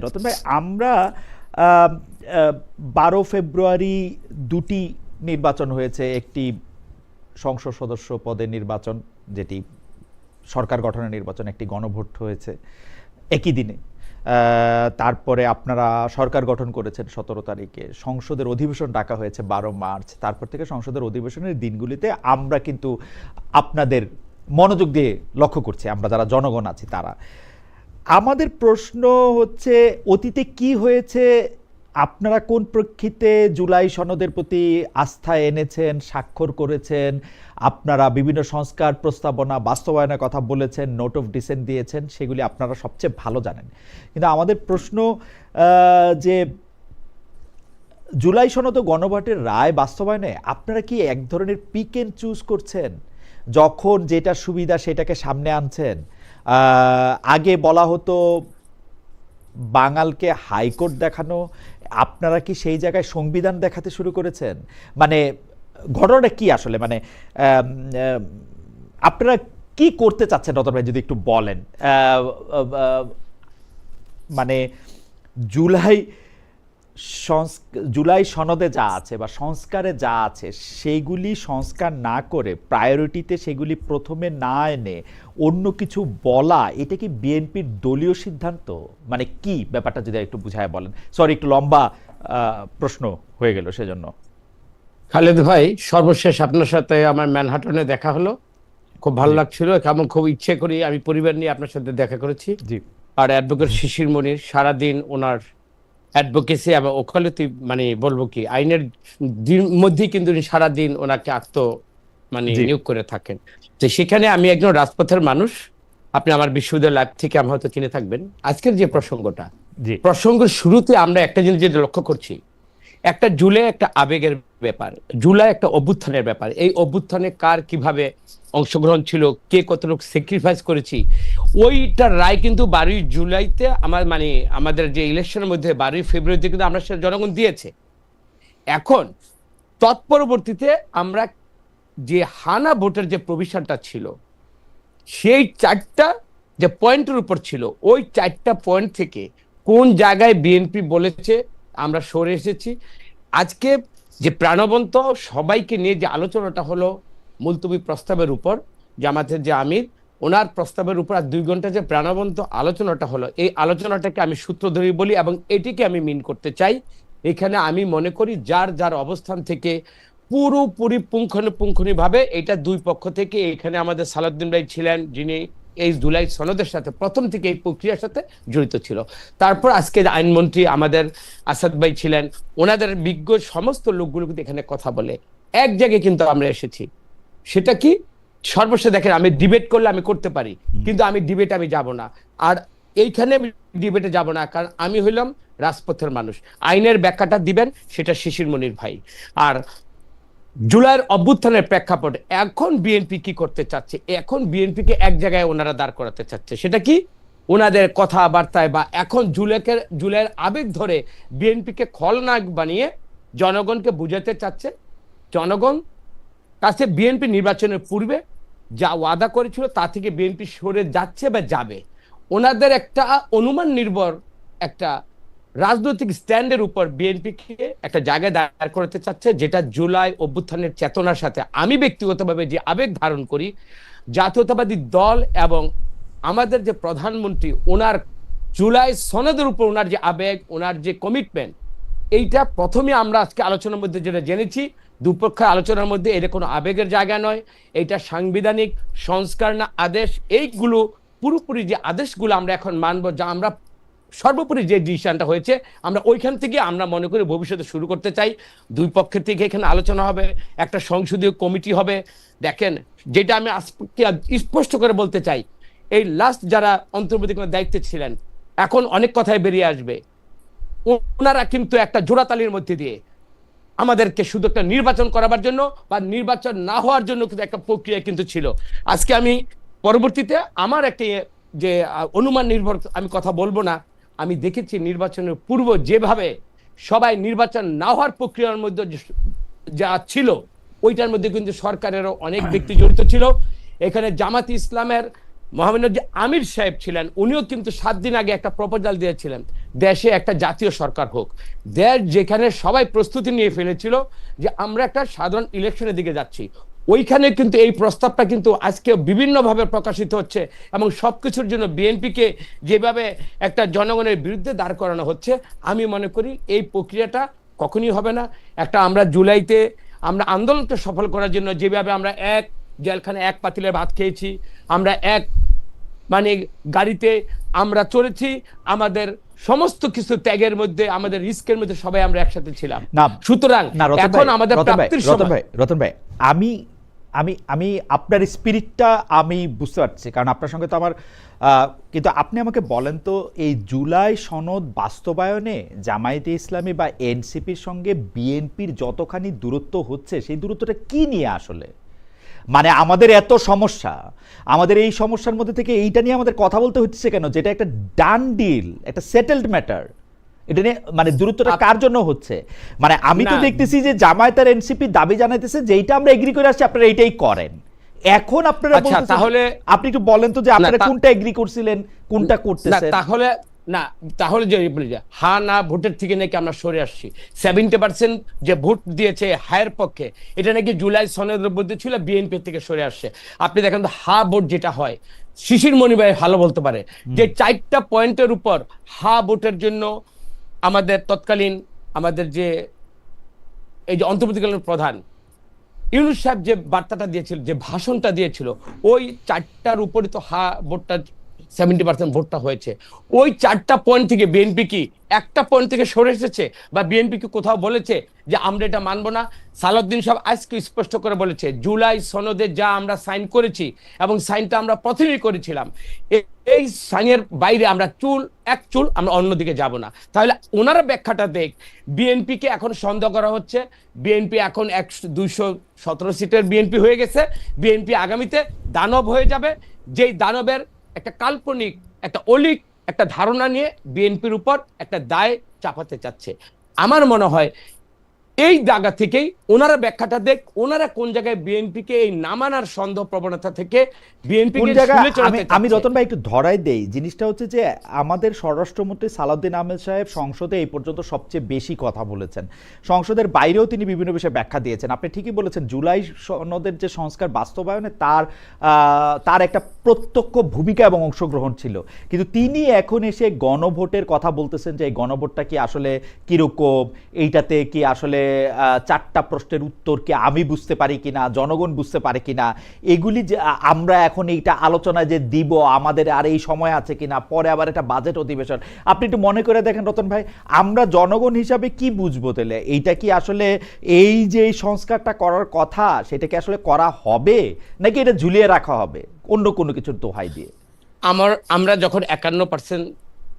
রতন ভাই, আমরা আহ, আহ, 12 ফেব্রুয়ারি দুটি নির্বাচন হয়েছে। একটি সংসদ সদস্য পদের নির্বাচন, যেটি সরকার গঠনের নির্বাচন, একটি গণভোট হয়েছে একই দিনে। তারপরে আপনারা সরকার গঠন করেছেন 17 তারিখে, সংসদের অধিবেশন ডাকা হয়েছে 12 মার্চ। তারপর থেকে সংসদের অধিবেশনের দিনগুলিতে আমরা কিন্তু আপনাদের মনোযোগ দিয়ে লক্ষ্য করছি, আমরা যারা জনগণ আছি তারা। আমাদের প্রশ্ন হচ্ছে, অতীতে কি হয়েছে, আপনারা কোন প্রেক্ষিতে জুলাই সনদের প্রতি আস্থা এনেছেন, স্বাক্ষর করেছেন, আপনারা বিভিন্ন সংস্কার প্রস্তাবনা বাস্তবায়নের কথা বলেছেন, নোট অফ ডিসেন্ট দিয়েছেন, সেগুলি আপনারা সবচেয়ে ভালো জানেন। কিন্তু আমাদের প্রশ্ন যে জুলাই সনদ ও গণভোটের রায় বাস্তবায়নে আপনারা কি এক ধরনের পিক এন্ড চুজ করছেন? যখন যেটা সুবিধা সেটাকে সামনে আনছেন। আগে বলা হতো বাঙালকে হাইকোর্ট দেখানো, আপনারা কি সেই জায়গায় সংবিধান দেখাতে শুরু করেছেন? মানে ঘটনাটা কি আসলে, মানে আপনারা কি করতে চাচ্ছেন রতন ভাই, যদি একটু বলেন। মানে জুলাই জুলাই সনদে যা আছে বা সংস্কারে যা আছে সেইগুলি সংস্কার না করে, প্রায়োরিটিতে সেগুলি প্রথমে না এনে অন্য কিছু বলা, এটা কি বিএনপির দলীয় সিদ্ধান্ত? মানে কি ব্যাপারটা যদি একটু বুঝায় বলেন। সরি, একটু লম্বা প্রশ্ন হয়ে গেল সেজন্য। খালেদ ভাই, সর্বশেষ আপনার সাথে আমার ম্যানহাটনে দেখা হলো, খুব ভালো লাগছিল এবং খুব ইচ্ছে করি আমি পরিবার নিয়ে আপনার সাথে দেখা করেছি। জি। আর অ্যাডভোকেট শিশির মনির সারাদিন ওনার অ্যাডভোকেসি এবং ওকালতি, মানে বলবো কি, আইনের মধ্যেই কিন্তু উনি সারাদিন ওনাকে নিয়োগ করে থাকেন। তো সেখানে আমি একজন রাজপথের মানুষ, আপনি আমার বিশ্ববিদ্যালয় লাইফ থেকে আমার হয়তো চিনে থাকবেন। আজকের যে প্রসঙ্গটা, প্রসঙ্গের শুরুতে আমরা একটা জিনিস যেটা লক্ষ্য করছি, একটা জুলাই একটা আবেগের ব্যাপার, জুলাই একটা অভ্যুত্থানের ব্যাপার। এই অভ্যুত্থানে কার কিভাবে অংশগ্রহণ ছিল, কে কতটুকু স্যাক্রিফাইস করেছি, ওইটার রায় কিন্তু 12 জুলাইতে আমাদের যে ইলেকশনের মধ্যে 12 ফেব্রুয়ারিতে কিন্তু আমরা সেটা জনগণ দিয়েছে। এখন তৎপরবর্তীতে আমরা যে হানা ভোটের যে প্রভিশনটা ছিল, সেই 4টা যে পয়েন্টের উপর ছিল, ওই 4টা পয়েন্ট থেকে কোন জায়গায় বিএনপি বলেছে আমরা সরে এসেছি। আজকে যে প্রাণবন্ত সবাইকে নিয়ে যে আলোচনাটা হলো মুলতবি প্রস্তাবের উপর, জামাতের যে আমির, ওনার প্রস্তাবের উপর 2 ঘন্টা যে প্রাণবন্ত আলোচনাটা হলো, এই আলোচনাটাকে আমি সূত্র ধরে বলি এবং এটিকে আমি মিন করতে চাই। এখানে আমি মনে করি যার যার অবস্থান থেকে পুরোপুরি পুঙ্খানুপুঙ্খভাবে এটা দুই পক্ষ থেকে, এখানে আমাদের সালাউদ্দিন ভাই ছিলেন যিনি এই জুলাই সনদের সাথে প্রথম থেকে এই প্রক্রিয়ার সাথে জড়িত ছিল। তারপর আজকে আইনমন্ত্রী আমাদের আসাদ ভাই ছিলেন, ওনাদের বিজ্ঞ সমস্ত লোকগুলো কিন্তু এখানে কথা বলে এক জায়গায় কিন্তু আমরা এসেছি। সেটা কি, সর্বশেষ দেখেন, আমি ডিবেট করলে আমি করতে পারি, কিন্তু আমি ডিবেটে আমি যাব না। আর এইখানে আমি ডিবেটে যাব না, কারণ আমি হইলাম রাজপথের মানুষ। আইনের ব্যাখ্যাটা দিবেন সেটা শিশির মনির ভাই। আর জুলাইয়ের অভ্যুত্থানের প্রেক্ষাপটে এখন বিএনপি কি করতে চাচ্ছে, এখন বিএনপিকে এক জায়গায় ওনারা দাঁড় করাতে চাচ্ছে। সেটা কি, ওনাদের কথাবার্তায় বা এখন জুলাইয়ের আবেগ ধরে বিএনপিকে খলনায়ক বানিয়ে জনগণকে বুঝাতে চাচ্ছে। জনগণ কাছে বিএনপি নির্বাচনের পূর্বে যা ওয়াদা করেছিল তা থেকে বিএনপি সরে যাচ্ছে বা যাবে। ওনাদের একটা অনুমান নির্ভর একটা রাজনৈতিক স্ট্যান্ডের উপর বিএনপিকে একটা জায়গায় দাঁড় করতে চাচ্ছে, যেটা জুলাই অভ্যুত্থানের চেতনার সাথে আমি ব্যক্তিগতভাবে যে আবেগ ধারণ করি, জাতীয়তাবাদী দল এবং আমাদের যে প্রধানমন্ত্রী, ওনার জুলাই সনদের উপর ওনার যে আবেগ, ওনার যে কমিটমেন্ট, এইটা প্রথমে আমরা আজকে আলোচনার মধ্যে যেটা জেনেছি, দুপক্ষের আলোচনার মধ্যে এটা কোনো আবেগের জায়গা নয়, এটা সাংবিধানিক সংস্কার না আদেশ। এইগুলো পুরোপুরি যে আদেশগুলো আমরা এখন মানব, যা আমরা সর্বোপরি যে ডিসিশনটা হয়েছে আমরা ওইখান থেকে আমরা মনে করি ভবিষ্যতে শুরু করতে চাই। দুই পক্ষের থেকে এখানে আলোচনা হবে, একটা সংসদীয় কমিটি হবে। দেখেন, যেটা আমি স্পষ্ট করে বলতে চাই, এই লাস্ট যারা অন্তর্বর্তীকালীন দায়িত্বে ছিলেন, এখন অনেক কথাই বেরিয়ে আসবে, ওনারা কিন্তু একটা জোড়াতালির মধ্যে দিয়ে আমাদেরকে শুধু একটা নির্বাচন করাবার জন্য বা নির্বাচন না হওয়ার জন্য কিন্তু একটা প্রক্রিয়া কিন্তু ছিল। আজকে আমি পরবর্তীতে আমার একটা যে অনুমান নির্ভর আমি কথা বলবো না, আমি দেখেছি নির্বাচনের পূর্ব যেভাবে সবাই নির্বাচন না হওয়ার প্রক্রিয়ার মধ্যে যা ছিল, ওইটার মধ্যে কিন্তু সরকারেরও অনেক ব্যক্তি জড়িত ছিল। এখানে জামাত ইসলামের মহামান্য যে আমির সাহেব ছিলেন উনিও কিন্তু 7 দিন আগে একটা প্রপোজাল দিয়েছিলেন, দেশে একটা জাতীয় সরকার হোক। দেশ যেখানে সবাই প্রস্তুতি নিয়ে ফেলেছিল যে আমরা একটা সাধারণ ইলেকশনের দিকে যাচ্ছি, ওইখানে কিন্তু এই প্রস্তাবটা কিন্তু আজকে বিভিন্নভাবে প্রকাশিত হচ্ছে এবং সবকিছুর জন্য বিএনপিকে যেভাবে একটা জনগণের বিরুদ্ধে দাঁড় করানো হচ্ছে, আমি মনে করি এই প্রক্রিয়াটা কখনই হবে না। একটা আমরা জুলাইতে আমরা আন্দোলনকে সফল করার জন্য যেভাবে আমরা এক জেলখানে এক পাতিলে ভাত খেয়েছি, আমরা এক মানে গাড়িতে আমরা চলেছি, আমাদের সমস্ত কিছু ত্যাগের মধ্যে, আমাদের রিস্কের মধ্যে সবাই আমরা একসাথে ছিলাম। না সুতরাং এখন আমাদের প্রাপ্তির সময়। রতন ভাই, আমি আমি আমি আপনার স্পিরিটটা আমি বুঝতে পারছি, কারণ আপনার সঙ্গে তো আমার কিন্তু আপনি আমাকে বলেন তো, এই জুলাই সনদ বাস্তবায়নে জামায়াতে ইসলামী বা এনসিপির সঙ্গে বিএনপির যতখানি দূরত্ব হচ্ছে, সেই দূরত্বটা কি নিয়ে আসলে? মানে আমাদের এত সমস্যা, আমাদের এই সমস্যার মধ্যে থেকে এইটা নিয়ে আমাদের কথা বলতে হচ্ছে কেন, যেটা একটা ডান ডিল, একটা সেটেলড ম্যাটার, এটা নিয়ে মানে দূরত্বটা কার জন্য হচ্ছে? মানে আমি তো দেখতেছি যে জামায়াত আর এনসিপি দাবি জানাইতেছে যে এইটা আমরা এগ্রি করে আসছি, আপনারা এইটাই করেন। এখন আপনারা বলতেছেন, তাহলে আপনি একটু বলেন তো যে আপনারা কোনটা এগ্রি করছিলেন, কোনটা করতেছেন? তাহলে যে হা না ভোটের থেকে নাকি আমরা সরে আসছি, 70% যে ভোট দিয়েছে হায়ের পক্ষে, এটা নাকি জুলাই সনদের মধ্যে ছিল বিএনপি থেকে সরে আসছে। আপনি দেখেন তো হা ভোট যেটা হয়, শিশির মনি ভাই ভালো বলতে পারে যে 4টা পয়েন্টের উপর হা ভোটের জন্য আমাদের তৎকালীন আমাদের যে এই যে অন্তর্বর্তীকালীন প্রধান ইউনূস সাহেব যে বার্তাটা দিয়েছিল, যে ভাষণটা দিয়েছিল, ওই 4টার উপরে তো হা ভোটটা 70% ভোটটা হয়েছে। ওই 4টা পয়েন্ট থেকে বিএনপি কি একটা পয়েন্ট থেকে সরে এসেছে, বা বিএনপি কি কোথাও বলেছে যে আমরা এটা মানবো না? সালাউদ্দিন সাহেব আজকে স্পষ্ট করে বলেছে, জুলাই সনদে যা আমরা সাইন করেছি এবং সাইনটা আমরা প্রথমেই করেছিলাম, এই সাইনের বাইরে আমরা এক চুল আমরা অন্যদিকে যাব না। তাহলে ওনারা ব্যাখ্যাটা দেখ, বিএনপিকে এখন সন্দেহ করা হচ্ছে, বিএনপি এখন 217 সিটের বিএনপি হয়ে গেছে, বিএনপি আগামীতে দানব হয়ে যাবে, যেই দানবের একটা কাল্পনিক একটা অলিক একটা ধারণা নিয়ে বিএনপির উপর একটা দায় চাপাতে চাচ্ছে। আমার মনে হয় এই জায়গা থেকেই ওনারা ব্যাখ্যাটা দেখ, ওনারা কোন জায়গায় বিএনপিকে এই নামানার সন্দেহ প্রবণতা থেকে বিএনপিকে ছুঁড়ে চড়াতে চাচ্ছে। আমি রতন ভাই একটু ধরাই দেই, জিনিসটা হচ্ছে যে আমাদের স্বরাষ্ট্রমন্ত্রী সালাউদ্দিন আহমেদ সাহেব সংসদে এই পর্যন্ত সবচেয়ে বেশি কথা বলেছেন, সংসদের বাইরেও তিনি বিভিন্ন বিষয়ে ব্যাখ্যা দিয়েছেন। আপনি ঠিকই বলেছেন, জুলাই সনদের যে সংস্কার বাস্তবায়নে তার একটা প্রত্যক্ষ ভূমিকা এবং অংশগ্রহণ ছিল, কিন্তু তিনি এখন এসে গণভোটের কথা বলতেছেন যে এই গণভোটটা কি আসলে কিরকম, এইটাতে কি আসলে 4টা প্রশ্নের উত্তর কি আমি বুঝতে পারি কিনা, জনগণ বুঝতে পারে কিনা, এগুলি যে আমরা এখন এইটা আলোচনায় যে দিব, আমাদের আর এই সময় আছে কিনা, পরে আবার একটা বাজেট অধিবেশন। আপনি একটু মনে করে দেখেন রতন ভাই, আমরা জনগণ হিসাবে কি বুঝবো তাহলে? এইটা কি আসলে এই যে সংস্কারটা করার কথা, সেটা কি আসলে করা হবে, নাকি এটা ঝুলিয়ে রাখা হবে অন্য কোনো কিছুর দোহাই দিয়ে? আমরা যখন 51%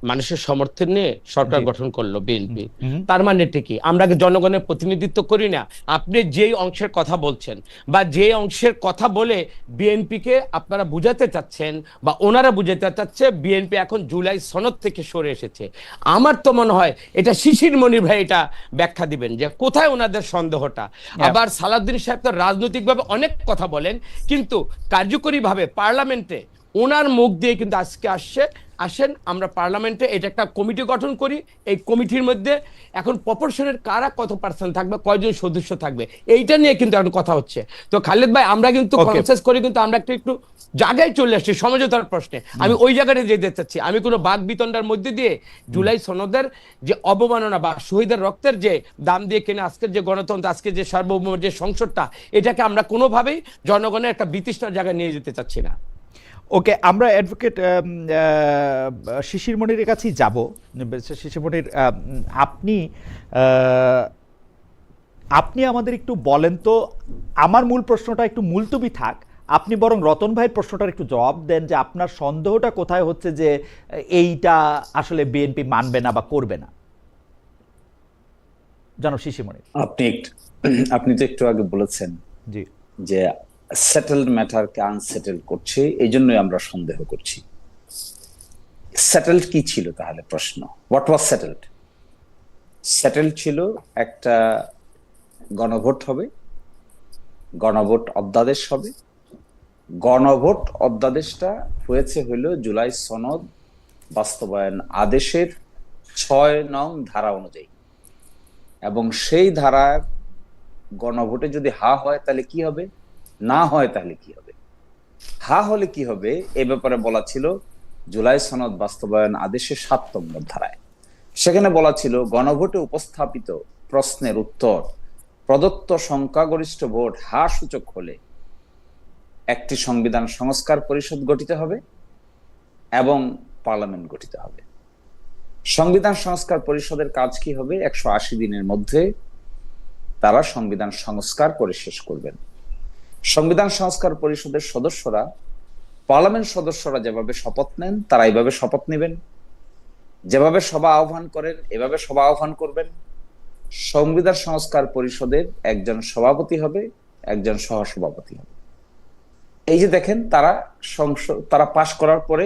মানুষের সমর্থন নিয়ে সরকার গঠন করলো বিএনপি, তার মানে কি আমরা জনগণের প্রতিনিধিত্ব করি না? আপনি যেই অংশের কথা বলছেন বা যে অংশের কথা বলে বিএনপিকে আপনারা বুঝাতে চাচ্ছেন বা ওনারা বুঝাতে চাচ্ছে বিএনপি এখন জুলাই সনদ থেকে সরে এসেছে, আমার তো মনে হয় এটা শিশির মনির ভাই এটা ব্যাখ্যা দিবেন যে কোথায় ওনাদের সন্দেহটা। আবার সালাউদ্দিন সাহেব তো রাজনৈতিকভাবে অনেক কথা বলেন, কিন্তু কার্যকরীভাবে পার্লামেন্টে ওনার মুখ দিয়ে কিন্তু আজকে আসেন আমরা পার্লামেন্টে এটা একটা কমিটি গঠন করি, এই কমিটির মধ্যে এখন প্রপোর্শনের কারা কত পার্সেন্ট থাকবে, কয়জন সদস্য থাকবে, এইটা নিয়ে কিন্তু এখন কথা হচ্ছে। তো খালেদ ভাই, আমরা কিন্তু কনসেস করি, কিন্তু আমরা একটু জায়গায় চলে আসছি সমঝোতার প্রশ্নে। আমি ওই জায়গাটা যেতে চাচ্ছি, আমি কোনো বাক বিতণ্ডার মধ্যে দিয়ে জুলাই সনদের যে অবমাননা বা শহীদের রক্তের যে দাম দিয়ে কিনে আজকের যে গণতন্ত্র, আজকে যে সার্বভৌম যে সংসদটা, এটাকে আমরা কোনোভাবেই জনগণের একটা বিতৃষ্ণার জায়গায় নিয়ে যেতে চাচ্ছি না। ওকে, আমরা অ্যাডভোকেট শিশির মনিরের কাছেই যাব। শিশির মনির, আপনি আমাদের একটু বলেন তো, আমার মূল প্রশ্নটা একটু মুলতবি থাক, আপনি বরং রতন ভাইয়ের প্রশ্নটার একটু জবাব দেন যে আপনার সন্দেহটা কোথায় হচ্ছে যে এইটা আসলে বিএনপি মানবে না বা করবে না। জানো শিশির মনির, আপনি তো একটু আগে বলেছেন জি যে সেটেলড ম্যাটারকে আনসেটেল করছে, এই জন্যই আমরা সন্দেহ করছি। সেটেলড কি ছিল তাহলে? প্রশ্ন, হোয়াট ওয়াজ সেটেলড? সেটেলড ছিল একটা গণভোট হবে, গণভোট অধ্যাদেশ হবে, গণভোট অধ্যাদেশটা হয়েছে হইল জুলাই সনদ বাস্তবায়ন আদেশের ৬ নং ধারা অনুযায়ী, এবং সেই ধারার গণভোটে যদি হা হয় তাহলে কি হবে, না হয় তাহলে কি হবে। হা হলে কি হবে এ ব্যাপারে বলা ছিল জুলাই সনদ বাস্তবায়ন আদেশের ৭ নম্বর ধারায়। সেখানে বলা ছিল গণভোটে উপস্থাপিত প্রশ্নের উত্তর প্রদত্ত সংখ্যাগরিষ্ঠ ভোট হা সূচক হলে একটি সংবিধান সংস্কার পরিষদ গঠিত হবে এবং পার্লামেন্ট গঠিত হবে। সংবিধান সংস্কার পরিষদের কাজ কি হবে, ১৮০ দিনের মধ্যে তারা সংবিধান সংস্কার করে শেষ করবেন। সংবিধান সংস্কার পরিষদের সদস্যরা, পার্লামেন্ট সদস্যরা যেভাবে শপথ নেন তারা এইভাবে শপথ নেবেন, যেভাবে সভা আহ্বান করেন এভাবে সভা আহ্বান করবেন। সংবিধান সংস্কার পরিষদের একজন সভাপতি হবে, একজন সহসভাপতি হবে। এই যে দেখেন, তারা পাশ করার পরে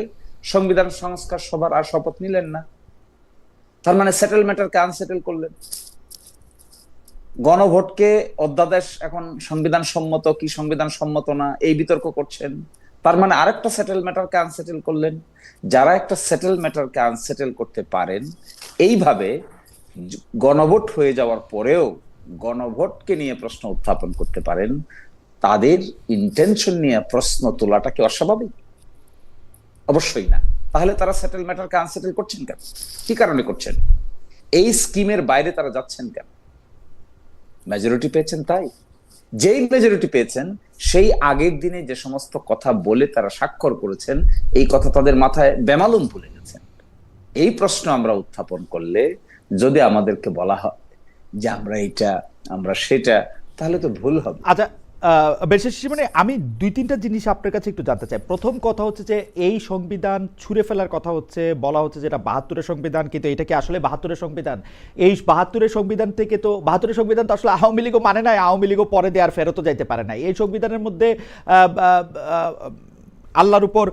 সংবিধান সংস্কার সভার আর শপথ নিলেন না, তার মানে সেটেল ম্যাটারকে আনসেটেল করলেন। গণভোটকে অধ্যাদেশ এখন সংবিধান সম্মত কি সংবিধান সম্মত না এই বিতর্ক করছেন, তার মানে আরেকটা সেটেল ম্যাটারকে আনসেটেল করলেন। যারা একটা সেটেল ম্যাটারকে আনসেটেল করতে পারেন, এইভাবে গণভোট হয়ে যাওয়ার পরেও গণভোটকে নিয়ে প্রশ্ন উত্থাপন করতে পারেন, তাদের ইন্টেনশন নিয়ে প্রশ্ন তোলাটা কি অস্বাভাবিক? অবশ্যই না। তাহলে তারা সেটেল ম্যাটারকে আনসেটেল করছেন কেন, কি কারণে করছেন? এই স্কিমের বাইরে তারা যাচ্ছেন কেন? মেজরিটি পেয়েছেন তাই। যেই মেজরিটি পেয়েছেন সেই আগের দিনে যে সমস্ত কথা বলে তারা স্বাক্ষর করেছেন, এই কথা তাদের মাথায় বেমালুম ভুলে গেছেন। এই প্রশ্ন আমরা উত্থাপন করলে যদি আমাদেরকে বলা হয় যে আমরা এটা আমরা সেটা, তাহলে তো ভুল হবে। আচ্ছা, বিশেষ মানে আমি ২-৩টা জিনিস আপনার কাছে একটু জানতে চাই। প্রথম কথা হচ্ছে যে এই সংবিধান ছুঁড়ে ফেলার কথা হচ্ছে, বলা হচ্ছে যেটা ৭২-এর সংবিধান, কিন্তু এটা কি আসলে ৭২-এর সংবিধান? এই ৭২-এর সংবিধান থেকে তো ৭২-এর সংবিধান তো আসলে আওয়ামী লীগও মানে নাই, আওয়ামী লীগও পরে দেওয়ার ফেরতও যাইতে পারে নাই। এই সংবিধানের মধ্যে আল্লাহর উপর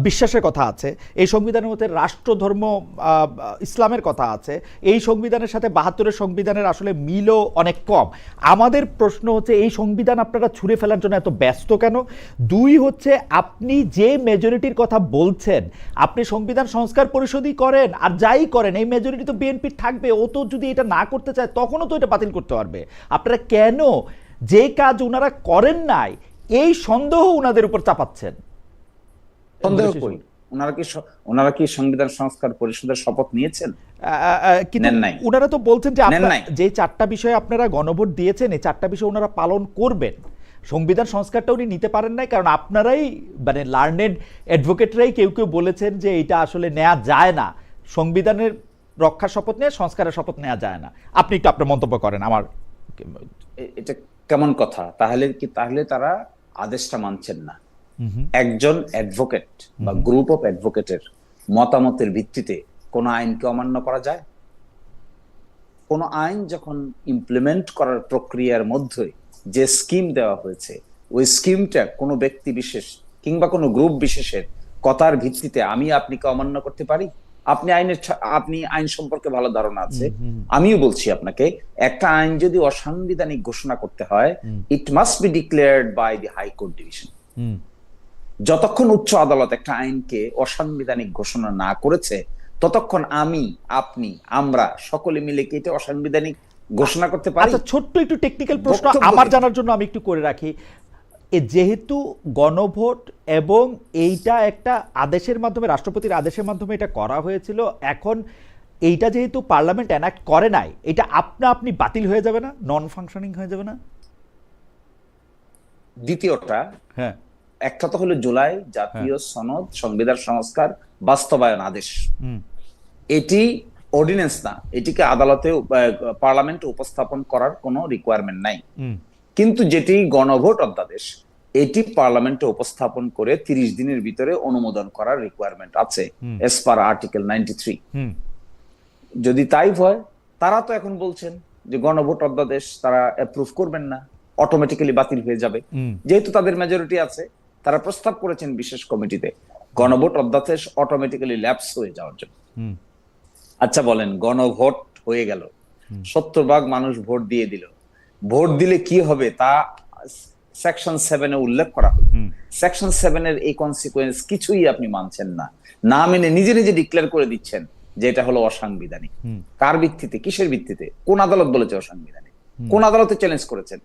বিশ্বাসের কথা আছে, এই সংবিধানের মধ্যে রাষ্ট্রধর্ম ইসলামের কথা আছে। এই সংবিধানের সাথে ৭২-এর সংবিধানের আসলে মিলও অনেক কম। আমাদের প্রশ্ন হচ্ছে এই সংবিধান আপনারা ছুঁড়ে ফেলার জন্য এত ব্যস্ত কেন? ২ হচ্ছে, আপনি যে মেজরিটির কথা বলছেন, আপনি সংবিধান সংস্কার পরিষদই করেন আর যাই করেন, এই মেজরিটি তো বিএনপির থাকবে। ও তো যদি এটা না করতে চায় তখনও তো এটা বাতিল করতে পারবে। আপনারা কেন যে কাজ ওনারা করেন নাই এই সন্দেহ ওনাদের উপর চাপাচ্ছেন? সন্দেহ করি। ওনারা কি সংবিধান সংস্কার পরিষদের শপথ নিয়েছেন? কিন্তু ওনারা তো বলছেন যে যে ৪টা বিষয়ে আপনারা গণভোট দিয়েছেন, এই ৪টা বিষয় ওনারা পালন করবেন। সংবিধান সংস্কারটা উনি নিতে পারেন নাই, কারণ আপনারাই মানে লার্নেড অ্যাডভোকেটরাই কেউ কেউ বলেছেন যে এটা আসলে নেওয়া যায় না, সংবিধানের রক্ষার শপথ নিয়ে সংস্কারের শপথ নেওয়া যায় না। আপনি একটু আপনার মন্তব্য করেন। আমার এটা কেমন কথা? তাহলে তারা আদেশটা মানছেন না। একজন অ্যাডভোকেট বা গ্রুপ অফ অ্যাডভোকেটের মতামতের ভিত্তিতে কোন আইনকে অমান্য করা যায়? কোন আইন যখন ইমপ্লিমেন্ট করার প্রক্রিয়ার মধ্যে যে স্কিম দেওয়া হয়েছে, ওই স্কিমটা কোনো ব্যক্তি বিশেষ কিংবা কোনো গ্রুপ বিশেষের কথার ভিত্তিতে আমি আপনাকে অমান্য করতে পারি? আপনি আইন সম্পর্কে ভালো ধারণা আছে, আমিও বলছি আপনাকে, একটা আইন যদি অসাংবিধানিক ঘোষণা করতে হয়, it must be declared by the high court division. যতক্ষণ উচ্চ আদালত একটা আইনকে অসাংবিধানিক ঘোষণা না করেছে, ততক্ষণ আমরা সকলে মিলে কি এটা অসাংবিধানিক ঘোষণা করতে পারি? আচ্ছা, ছোট্ট একটু টেকনিক্যাল প্রশ্ন আমার জানার জন্য আমি একটু করে রাখি। যেহেতু গণভোট এবং এইটা একটা আদেশের মাধ্যমে, রাষ্ট্রপতির আদেশের মাধ্যমে এটা করা হয়েছিল, এখন এইটা যেহেতু পার্লামেন্ট এনাক্ট করে নাই, এটা আপনি বাতিল হয়ে যাবে না, নন ফাংশনিং হয়ে যাবে না? দ্বিতীয়টা, হ্যাঁ, একটা তো হলো জুলাই জাতীয় সনদ সংবিধান সংস্কার বাস্তবায়ন আদেশ, এটি অর্ডিন্যান্স না, এটিকে আদালতে পার্লামেন্টে উপস্থাপন করার কোনো রিকোয়ারমেন্ট নাই। কিন্তু যেটি গণভোট অধ্যাদেশ, এটি পার্লামেন্টে উপস্থাপন করে 30 দিনের ভিতরে অনুমোদন করার রিকোয়ারমেন্ট আছে এস পার আর্টিকেল 93। যদি তাই হয়, তারা তো এখন বলছেন যে গণভোট অধ্যাদেশ তারা অ্যাপ্রুভ করবেন না, অটোমেটিক্যালি বাতিল হয়ে যাবে। যেহেতু তাদের মেজরিটি আছে, তারা প্রস্তাব করেছেন বিশেষ কমিটিতে গণভোট অধ্যাদেশ অটোমেটিক্যালি ল্যাপস হয়ে যাওয়ার জন্য। আচ্ছা বলেন, গণভোট হয়ে গেল, 70% মানুষ ভোট দিয়ে দিল, ভোট দিলে কি হবে তা সেকশন 7 এ উল্লেখ করা হলো। সেকশন 7 এর এই কনসিকুয়েন্স কিছুই আপনি মানছেন না, না মেনে নিজে নিজে ডিক্লেয়ার করে দিচ্ছেন যে এটা হলো অসাংবিধানিক। কার ভিত্তিতে, কিসের ভিত্তিতে, কোন আদালত বলেছে অসাংবিধানিক? কোন আদালতে চ্যালেঞ্জ করেছেন?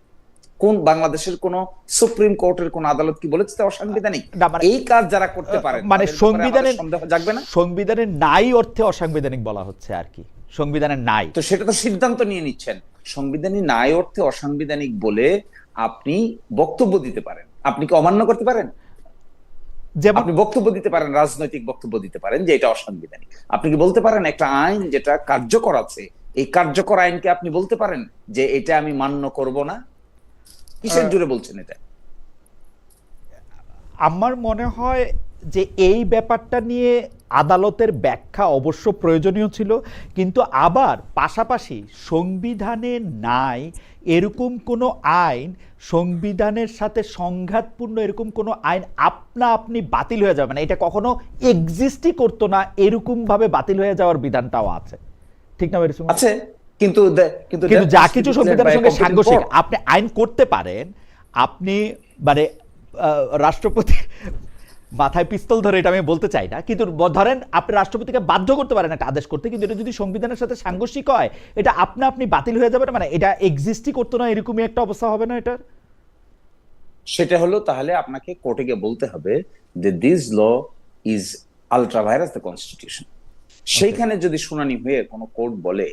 কোন বাংলাদেশের কোন সুপ্রিম কোর্টের কোন আদালত কি বলেছে তা অসাংবিধানিক? না, মানে এই কাজ যারা করতে পারে মানে সংবিধানের সন্দেহ জাগবে না? সংবিধানের নাই অর্থে অসাংবিধানিক বলা হচ্ছে আর কি, সংবিধানের নাই। তো সেটা তো সিদ্ধান্ত নিয়ে নিচ্ছেন। সংবিধানী নাই অর্থে অসাংবিধানিক বলে আপনি বক্তব্য দিতে পারেন, আপনি কি অমান্য করতে পারেন? যেমন আপনি বক্তব্য দিতে পারেন, রাজনৈতিক বক্তব্য দিতে পারেন যে এটা অসাংবিধানিক। আপনি কি বলতে পারেন একটা আইন যেটা কার্যকর আছে, এই কার্যকর আইনকে আপনি বলতে পারেন যে এটা আমি মান্য করব না? কিসের জোরে বলছেন এটা? আমার মনে হয় যে এই ব্যাপারটা নিয়ে আদালতের ব্যাখ্যা অবশ্য প্রয়োজনীয় ছিল, কিন্তু আবার পাশাপাশি সংবিধানে নাই এরকম কোনো আইন, সংবিধানের সাথে সংঘাতপূর্ণ এরকম কোনো আইন আপনি বাতিল হয়ে যাবে না, এটা কখনো এক্সিস্টই করতো না, এরকম ভাবে বাতিল হয়ে যাওয়ার বিধানটাও আছে, ঠিক না? আছে, কিন্তু কিন্তু যা কিছু সংবিধানের সঙ্গে সাংঘর্ষিক আপনি আইন করতে পারেন, আপনি মানে রাষ্ট্রপতি মাথায় পিস্তল ধরে এটা আমি বলতে চাই না, কিন্তু ধরেন আপনি রাষ্ট্রপতিকে বাধ্য করতে পারেন একটা আদেশ করতে, কিন্তু এটা যদি সংবিধানের সাথে সাংঘর্ষিক হয় এটা আপনি বাতিল হয়ে যাবে না, মানে এটা এক্সিস্টই করতো না, এরকমই একটা অবস্থা হবে না এটার? সেটা হলো তাহলে আপনাকে কোর্টে গিয়ে বলতে হবে যে this law is ultra vires the constitution. সেইখানে যদি শুনানি হয়ে কোনো কোর্ট বলে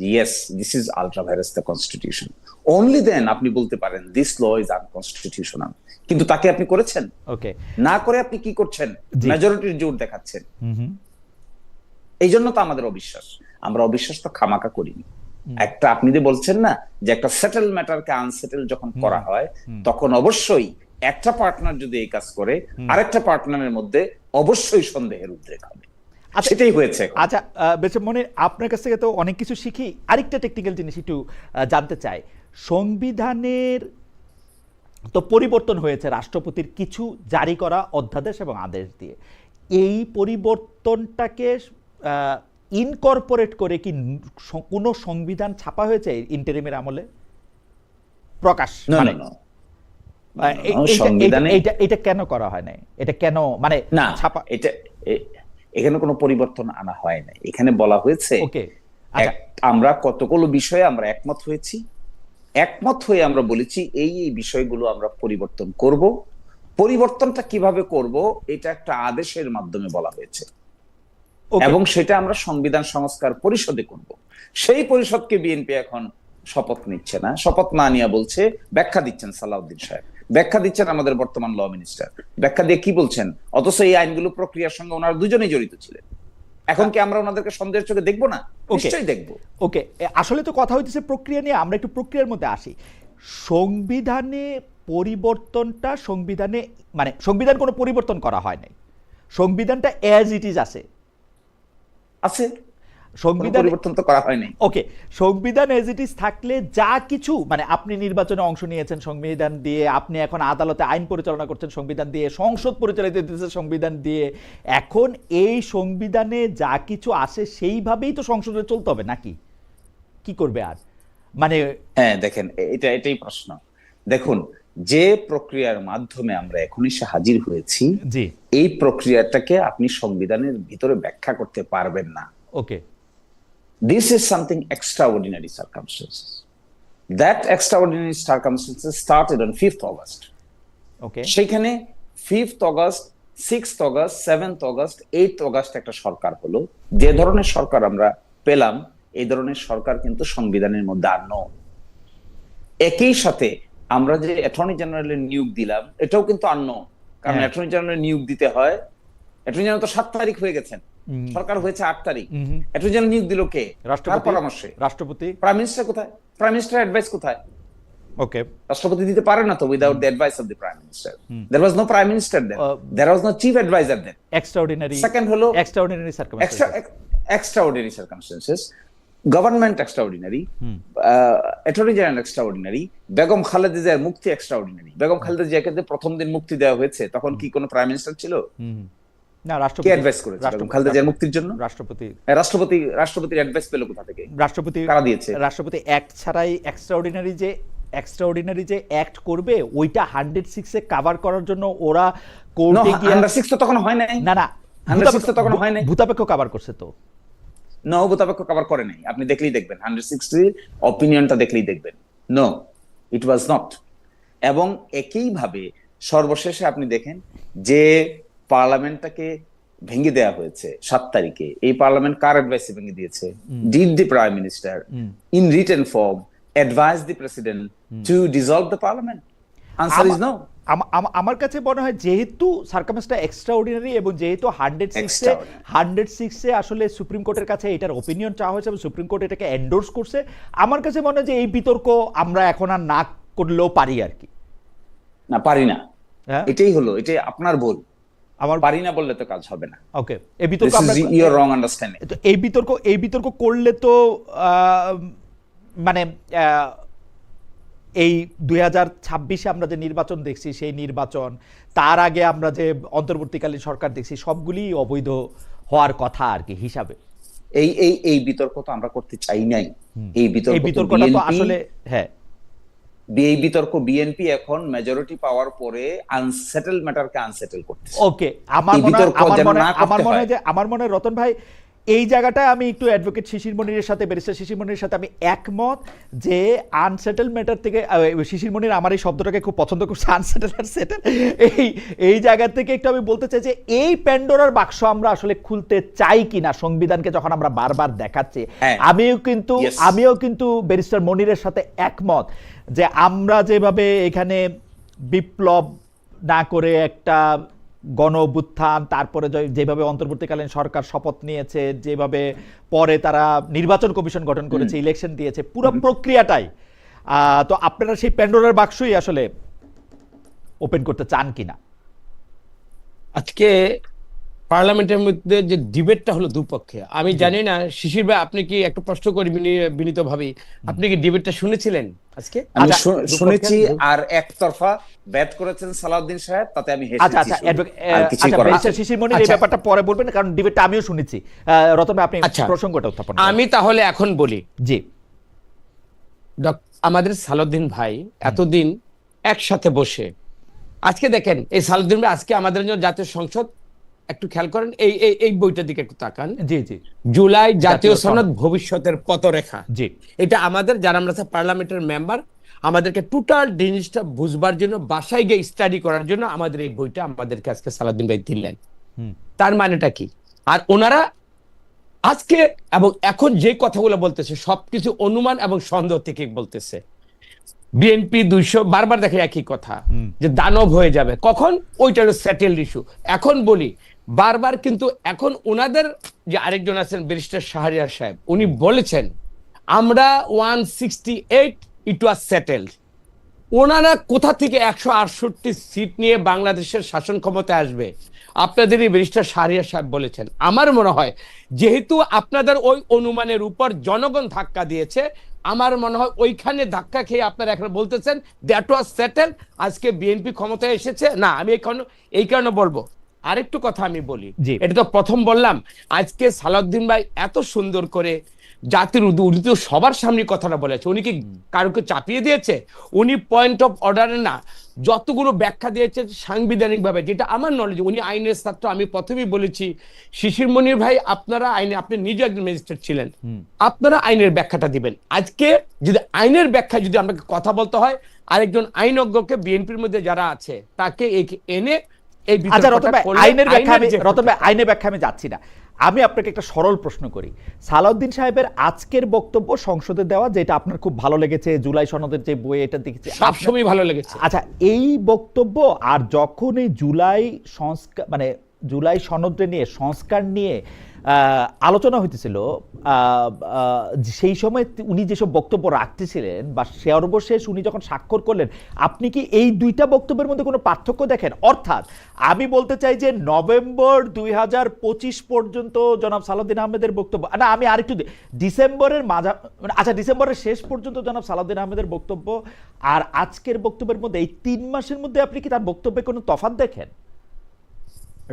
yes this is ultra vires the constitution, only then আপনি বলতে পারেন দিস ল ইজ আনকনস্টিটিউশনাল। কিন্তু তাকে আপনি করেছেন? ওকে, না করে আপনি কি করছেন? মেজরিটির জোর দেখাচ্ছেন। এই জন্য তো আমাদের অবিশ্বাস, আমরা অবিশ্বাস তো খামাকা করিনি। একটা আপনি যে বলছেন না যে একটা সেটেল ম্যাটারকে আনসেটেল যখন করা হয় তখন অবশ্যই একটা পার্টনার যদি এই কাজ করে আরেকটা পার্টনারের মধ্যে অবশ্যই সন্দেহের উদ্রেক হবে। সেটাই হয়েছে। আচ্ছা বেশ, মনে আপনার কাছ থেকে তো অনেক কিছু শিখি, আরেকটা টেকনিক্যাল জিনিস একটু জানতে চাই। সংবিধানের তো পরিবর্তন হয়েছে রাষ্ট্রপতির কিছু জারি করা অধ্যাদেশ এবং আদেশ দিয়ে, এই পরিবর্তনটাকে ইনকর্পোরেট করে কি কোনো সংবিধান ছাপা হয়েছে ইন্টারিমের আমলে প্রকাশ? মানে এটা কেন করা হয় না? এটা কেন মানে না ছাপা? এটা এখানে কোনো পরিবর্তন আনা হয় না। এখানে বলা হয়েছে ওকে, আমরা কতগুলো বিষয়ে আমরা একমত হয়েছি, একমত হয়ে আমরা বলেছি এই এই বিষয়গুলো আমরা পরিবর্তন করব। পরিবর্তনটা কিভাবে করব এটা একটা আদেশের মাধ্যমে বলা হয়েছে, এবং সেটা আমরা সংবিধান সংস্কার পরিষদে করব। সেই পরিষদকে বিএনপি এখন শপথ নিচ্ছে না, শপথ না নিয়ে বলছে, ব্যাখ্যা দিচ্ছেন সালাউদ্দিন সাহেব, ব্যাখ্যা দিচ্ছেন আমাদের বর্তমান ল মিনিস্টার, ব্যাখ্যা দিয়ে কি বলছেন? অথচ এই আইনগুলো প্রক্রিয়ার সঙ্গে ওনারা দুজনেই জড়িত ছিলেন। এখন কি আমরা ওনাদেরকে সন্দেহের চোখে দেখবো না? নিশ্চয়ই দেখবো। ওকে, আসলে তো কথা হইতেছে প্রক্রিয়া নিয়ে, আমরা একটু প্রক্রিয়ার মধ্যে আসি। সংবিধানে পরিবর্তনটা সংবিধানে মানে সংবিধান কোনো পরিবর্তন করা হয় নাই, সংবিধানটা অ্যাজ ইট ইজ আছে। সংবিধান পরিবর্তন তো করা হয়নি। ওকে, সংবিধান এজ ইট ইজ থাকলে যা কিছু মানে আপনি নির্বাচনে অংশ নিয়েছেন সংবিধান দিয়ে, আপনি এখন আদালতে আইন পরিচালনা করছেন সংবিধান দিয়ে, সংসদ পরিচালিত হচ্ছে সংবিধান দিয়ে, এখন এই সংবিধানে যা কিছু আসে সেইভাবেই তো সংসদে চলতে হবে নাকি? কি করবে আর? মানে হ্যাঁ দেখেন, এটাই প্রশ্ন। দেখুন, যে প্রক্রিয়ার মাধ্যমে আমরা এখন এসে হাজির হয়েছি, এই প্রক্রিয়াটাকে আপনি সংবিধানের ভিতরে ব্যাখ্যা করতে পারবেন না। ওকে, this is something extraordinary circumstances. That extraordinary circumstances started on 5th August. Okay. সেখানে 5th August, 6th August, 7th August, 8th August একটা সরকার হলো। যে ধরনের সরকার আমরা পেলাম, এই ধরনের সরকার কিন্তু সংবিধানের মধ্যে আর নয়। একই সাথে আমরা যে অ্যাটর্নি জেনারেলের নিয়োগ দিলাম, এটাও কিন্তু আর নয়, কারণ অ্যাটর্নি জেনারেলের নিয়োগ দিতে হয়, অ্যাটর্নি জেনারেল তো 7 তারিখ হয়ে গেছেন, সরকার হয়েছে 8 তারিখ। অ্যাটর্নি জেনারেল নিয়োগ দিল কে? রাষ্ট্রপতির পরামর্শে। রাষ্ট্রপতি। প্রাইম মিনিস্টার কোথায়? প্রাইম মিনিস্টার অ্যাডভাইস কোথায়? ওকে, রাষ্ট্রপতি দিতে পারে না তো without the advice of the prime minister. There was no prime minister then, there was no chief adviser then. Extraordinary, second হলো extraordinary circumstances, government extraordinary, attorney general extraordinary, Begum Khaleda জিয়ার মুক্তি extraordinary. Begum Khaleda জিয়াকে প্রথম দিন মুক্তি দেওয়া হয়েছে, তখন কি কোনো প্রাইম মিনিস্টার ছিল? না, রাষ্ট্রপতি অ্যাডভাইস করেছে বেগম খালেদা জিয়ার মুক্তির জন্য। রাষ্ট্রপতির অ্যাডভাইস পেল কোথা থেকে? রাষ্ট্রপতি কারা দিয়েছে? রাষ্ট্রপতি অ্যাক্ট ছাড়াই এক্সট্রাঅর্ডিনারি যে এক্সট্রাঅর্ডিনারি যে অ্যাক্ট করবে ওইটা 106-এ কভার করার জন্য ওরা কোর্টে গিয়ে 106 তো তখন হয় নাই। না 106 তো তখন হয় নাই। ভূতাপেক্ষ কভার করছে তো। নো, ভূতাপেক্ষ কভার করে নাই। আপনি দেখলেই দেখবেন 160 অপিনিয়নটা দেখলেই দেখবেন। No, it was not. এবং একইভাবে সর্বশেষে আপনি দেখেন যে পার্লামেন্টটাকে ভেঙে দেওয়া হয়েছে 7 তারিখে, এই পার্লামেন্ট কার অ্যাডভাইসে ভেঙে দিয়েছে? Did the prime minister in written form advise the president to dissolve the parliament? Answer is no. আমার কাছে মনে হয় যেহেতু সার্কামস্টেন্সটা এক্সট্রাঅর্ডিনারি এবং যেহেতু 106-এ আসলে সুপ্রিম কোর্টের কাছে এটার ওপিনিয়ন চাওয়া হয়েছে এবং সুপ্রিম কোর্ট এটাকে এন্ডোর্স করছে, আমার কাছে মনে হয় যে এই বিতর্ক আমরা এখন আর না করলেও পারি আর কি। না, পারি না, হ্যাঁ এটাই আপনার ভুল। আমার পারি না বললে তো কাজ হবে না। ওকে, এই বিতর্ক আমরা ইউর রং আন্ডারস্ট্যান্ডিং। তো এই বিতর্ক করলে তো মানে এই 2026-এ আমরা যে নির্বাচন দেখছি সেই নির্বাচন, তার আগে আমরা যে অন্তর্বর্তীকালীন সরকার দেখছি, সবগুলি অবৈধ হওয়ার কথা আর কি হিসাবে। এই বিতর্ক তো আমরা করতে চাই নাই। এই বিতর্কটা তো আসলে হ্যাঁ, এই বিতর্ক বিএনপি এখন মেজরিটি পাওয়ার পরে আনসেটেল ম্যাটারকে আনসেটেল করতেছে। ওকে, আমার মনে হয় রতন ভাই এই জায়গাটায় আমি একটু অ্যাডভোকেট শিশির মনিরের সাথে, ব্যারিস্টার শিশির মনিরের সাথে আমি একমত যে আনসেটেল ম্যাটার থেকে, শিশির মনির আমার এই শব্দটাকে খুব পছন্দ করছে, আনসেটেল আর সেটেল, এই জায়গা থেকে একটু আমি বলতে চাই যে এই প্যান্ডোরার বাক্স আমরা আসলে খুলতে চাই কিনা সংবিধানকে যখন আমরা বারবার দেখাচ্ছি। আমিও কিন্তু ব্যারিস্টার মনিরের সাথে একমত যে আমরা যেভাবে এখানে বিপ্লব না করে একটা গণ অভ্যুত্থান, তারপরে যেভাবে অন্তর্বর্তীকালীন সরকার শপথ নিয়েছে, যেভাবে পরে তারা নির্বাচন কমিশন গঠন করেছে, ইলেকশন দিয়েছে, পুরো প্রক্রিয়াটাই, তো আপনারা সেই প্যান্ডোরার বাক্সই আসলে ওপেন করতে চান কিনা? আজকে পার্লামেন্টের মধ্যে যে ডিবেটটা হলো দুপক্ষে, আমি জানি না শিশির ভাই আপনি কি একটু প্রশ্ন করি বিনীত ভাবে, আপনি কি ডিবেটটা শুনেছিলেন আজকে? আমি শুনেছি, আর একতরফা ব্যাট করেছেন সালাউদ্দিন সাহেব, তাতে আমি হেসেছি। আচ্ছা, শিশির মনির এই ব্যাপারটা পরে বলবেন, কারণ ডিবেটটা আমিও শুনেছি। রতন ভাই আপনি প্রসঙ্গটা উত্থাপন করুন। আমি তাহলে এখন বলি, জি, আমাদের সালাউদ্দিন ভাই এতদিন একসাথে বসে, আজকে দেখেন এই সালাউদ্দিন ভাই আজকে আমাদের জন্য জাতীয় সংসদ, একটু খেয়াল করেন এই বইটার দিকে একটু তাকান। জি জি, জুলাই জাতীয় সনদ ভবিষ্যতের পথরেখা। জি, এটা আমাদের যারা আমরা পার্লামেন্টের মেম্বার, আমাদেরকে টোটাল জিনিসটা বুঝবার জন্য, বাসায় গিয়ে স্টাডি করার জন্য আমাদের এই বইটা আমাদেরকে আজকে সালাউদ্দিন ভাই দিলেন। তার মানেটা কি? আর ওনারা আজকে এবং এখন যে কথাগুলো বলতেছে সবকিছু অনুমান এবং সন্দেহ থেকে বলতেছে। বিএনপি 200 বারবার দেখে একই কথা, যে দানব হয়ে যাবে কখন, ওইটা হলো সেটেলড ইস্যু। এখন বলি বারবার, কিন্তু এখন ওনাদের যে আরেকজন আছেন ব্যারিস্টার শাহরিয়ার সাহেব, উনি বলেছেন আমরা 168 ইট ওয়াজ সেটেলড। ওনারা কোথা থেকে 168 সিট নিয়ে বাংলাদেশের শাসন ক্ষমতায় আসবে? আপনাদেরই ব্যারিস্টার শাহরিয়ার সাহেব বলেছেন। আমার মনে হয় যেহেতু আপনাদের ওই অনুমানের উপর জনগণ ধাক্কা দিয়েছে, আমার মনে হয় ওইখানে ধাক্কা খেয়ে আপনারা এখন বলতেছেন দ্যাট ওয়াজ সেটেল, আজকে বিএনপি ক্ষমতায় এসেছে। না, আমি এই কারণে বলবো, আরেকটু কথা আমি বলি, এটা তো প্রথম বললাম, আজকে সালাউদ্দিন ভাই এত সুন্দর করে জাতির উনি তো সবার সামনে কথাটা বলেছে, উনি কি কারোকে চাপিয়ে দিয়েছে? উনি পয়েন্ট অফ অর্ডারে না, যতগুলো ব্যাখ্যা দিয়েছে সাংবিধানিক ভাবে, যেটা আমার নলেজ, উনি আইনের ছাত্র। আমি প্রথমেই বলেছি শিশির মনির ভাই, আপনারা আইনে, আপনি নিজে একজন ম্যাজিস্ট্রেট ছিলেন, আপনারা আইনের ব্যাখ্যাটা দিবেন। আজকে যদি আইনের ব্যাখ্যা যদি আমাকে কথা বলতে হয়, আরেকজন আইনজ্ঞকে বিএনপির মধ্যে যারা আছে তাকে এনে এই আইনের ব্যাখ্যা আমি যাচ্ছি না, আমি আপনাকে একটা সরল প্রশ্ন করি। সালাউদ্দিন সাহেবের আজকের বক্তব্য সংসদে দেওয়া, যেটা আপনার খুব ভালো লেগেছে, জুলাই সনদের যে বই, এটা দেখেছি সবসময় ভালো লেগেছে। আচ্ছা, এই বক্তব্য আর যখন এই জুলাই সংস্কার, মানে জুলাই সনদ নিয়ে, সংস্কার নিয়ে আলোচনা হইতেছিল, সেই সময় উনি যেসব বক্তব্য রাখতেছিলেন বা সর্বশেষ উনি যখন স্বাক্ষর করলেন, আপনি কি এই দুইটা বক্তব্যের মধ্যে কোনো পার্থক্য দেখেন? অর্থাৎ আমি বলতে চাই যে নভেম্বর 2025 পর্যন্ত জনাব সালাউদ্দিন আহমেদের বক্তব্য, না আমি আরেকটু ডিসেম্বরের ডিসেম্বরের শেষ পর্যন্ত জনাব সালাউদ্দিন আহমেদের বক্তব্য আর আজকের বক্তব্যের মধ্যে এই 3 মাসের মধ্যে আপনি কি তার বক্তব্যে কোনো তফাৎ দেখেন?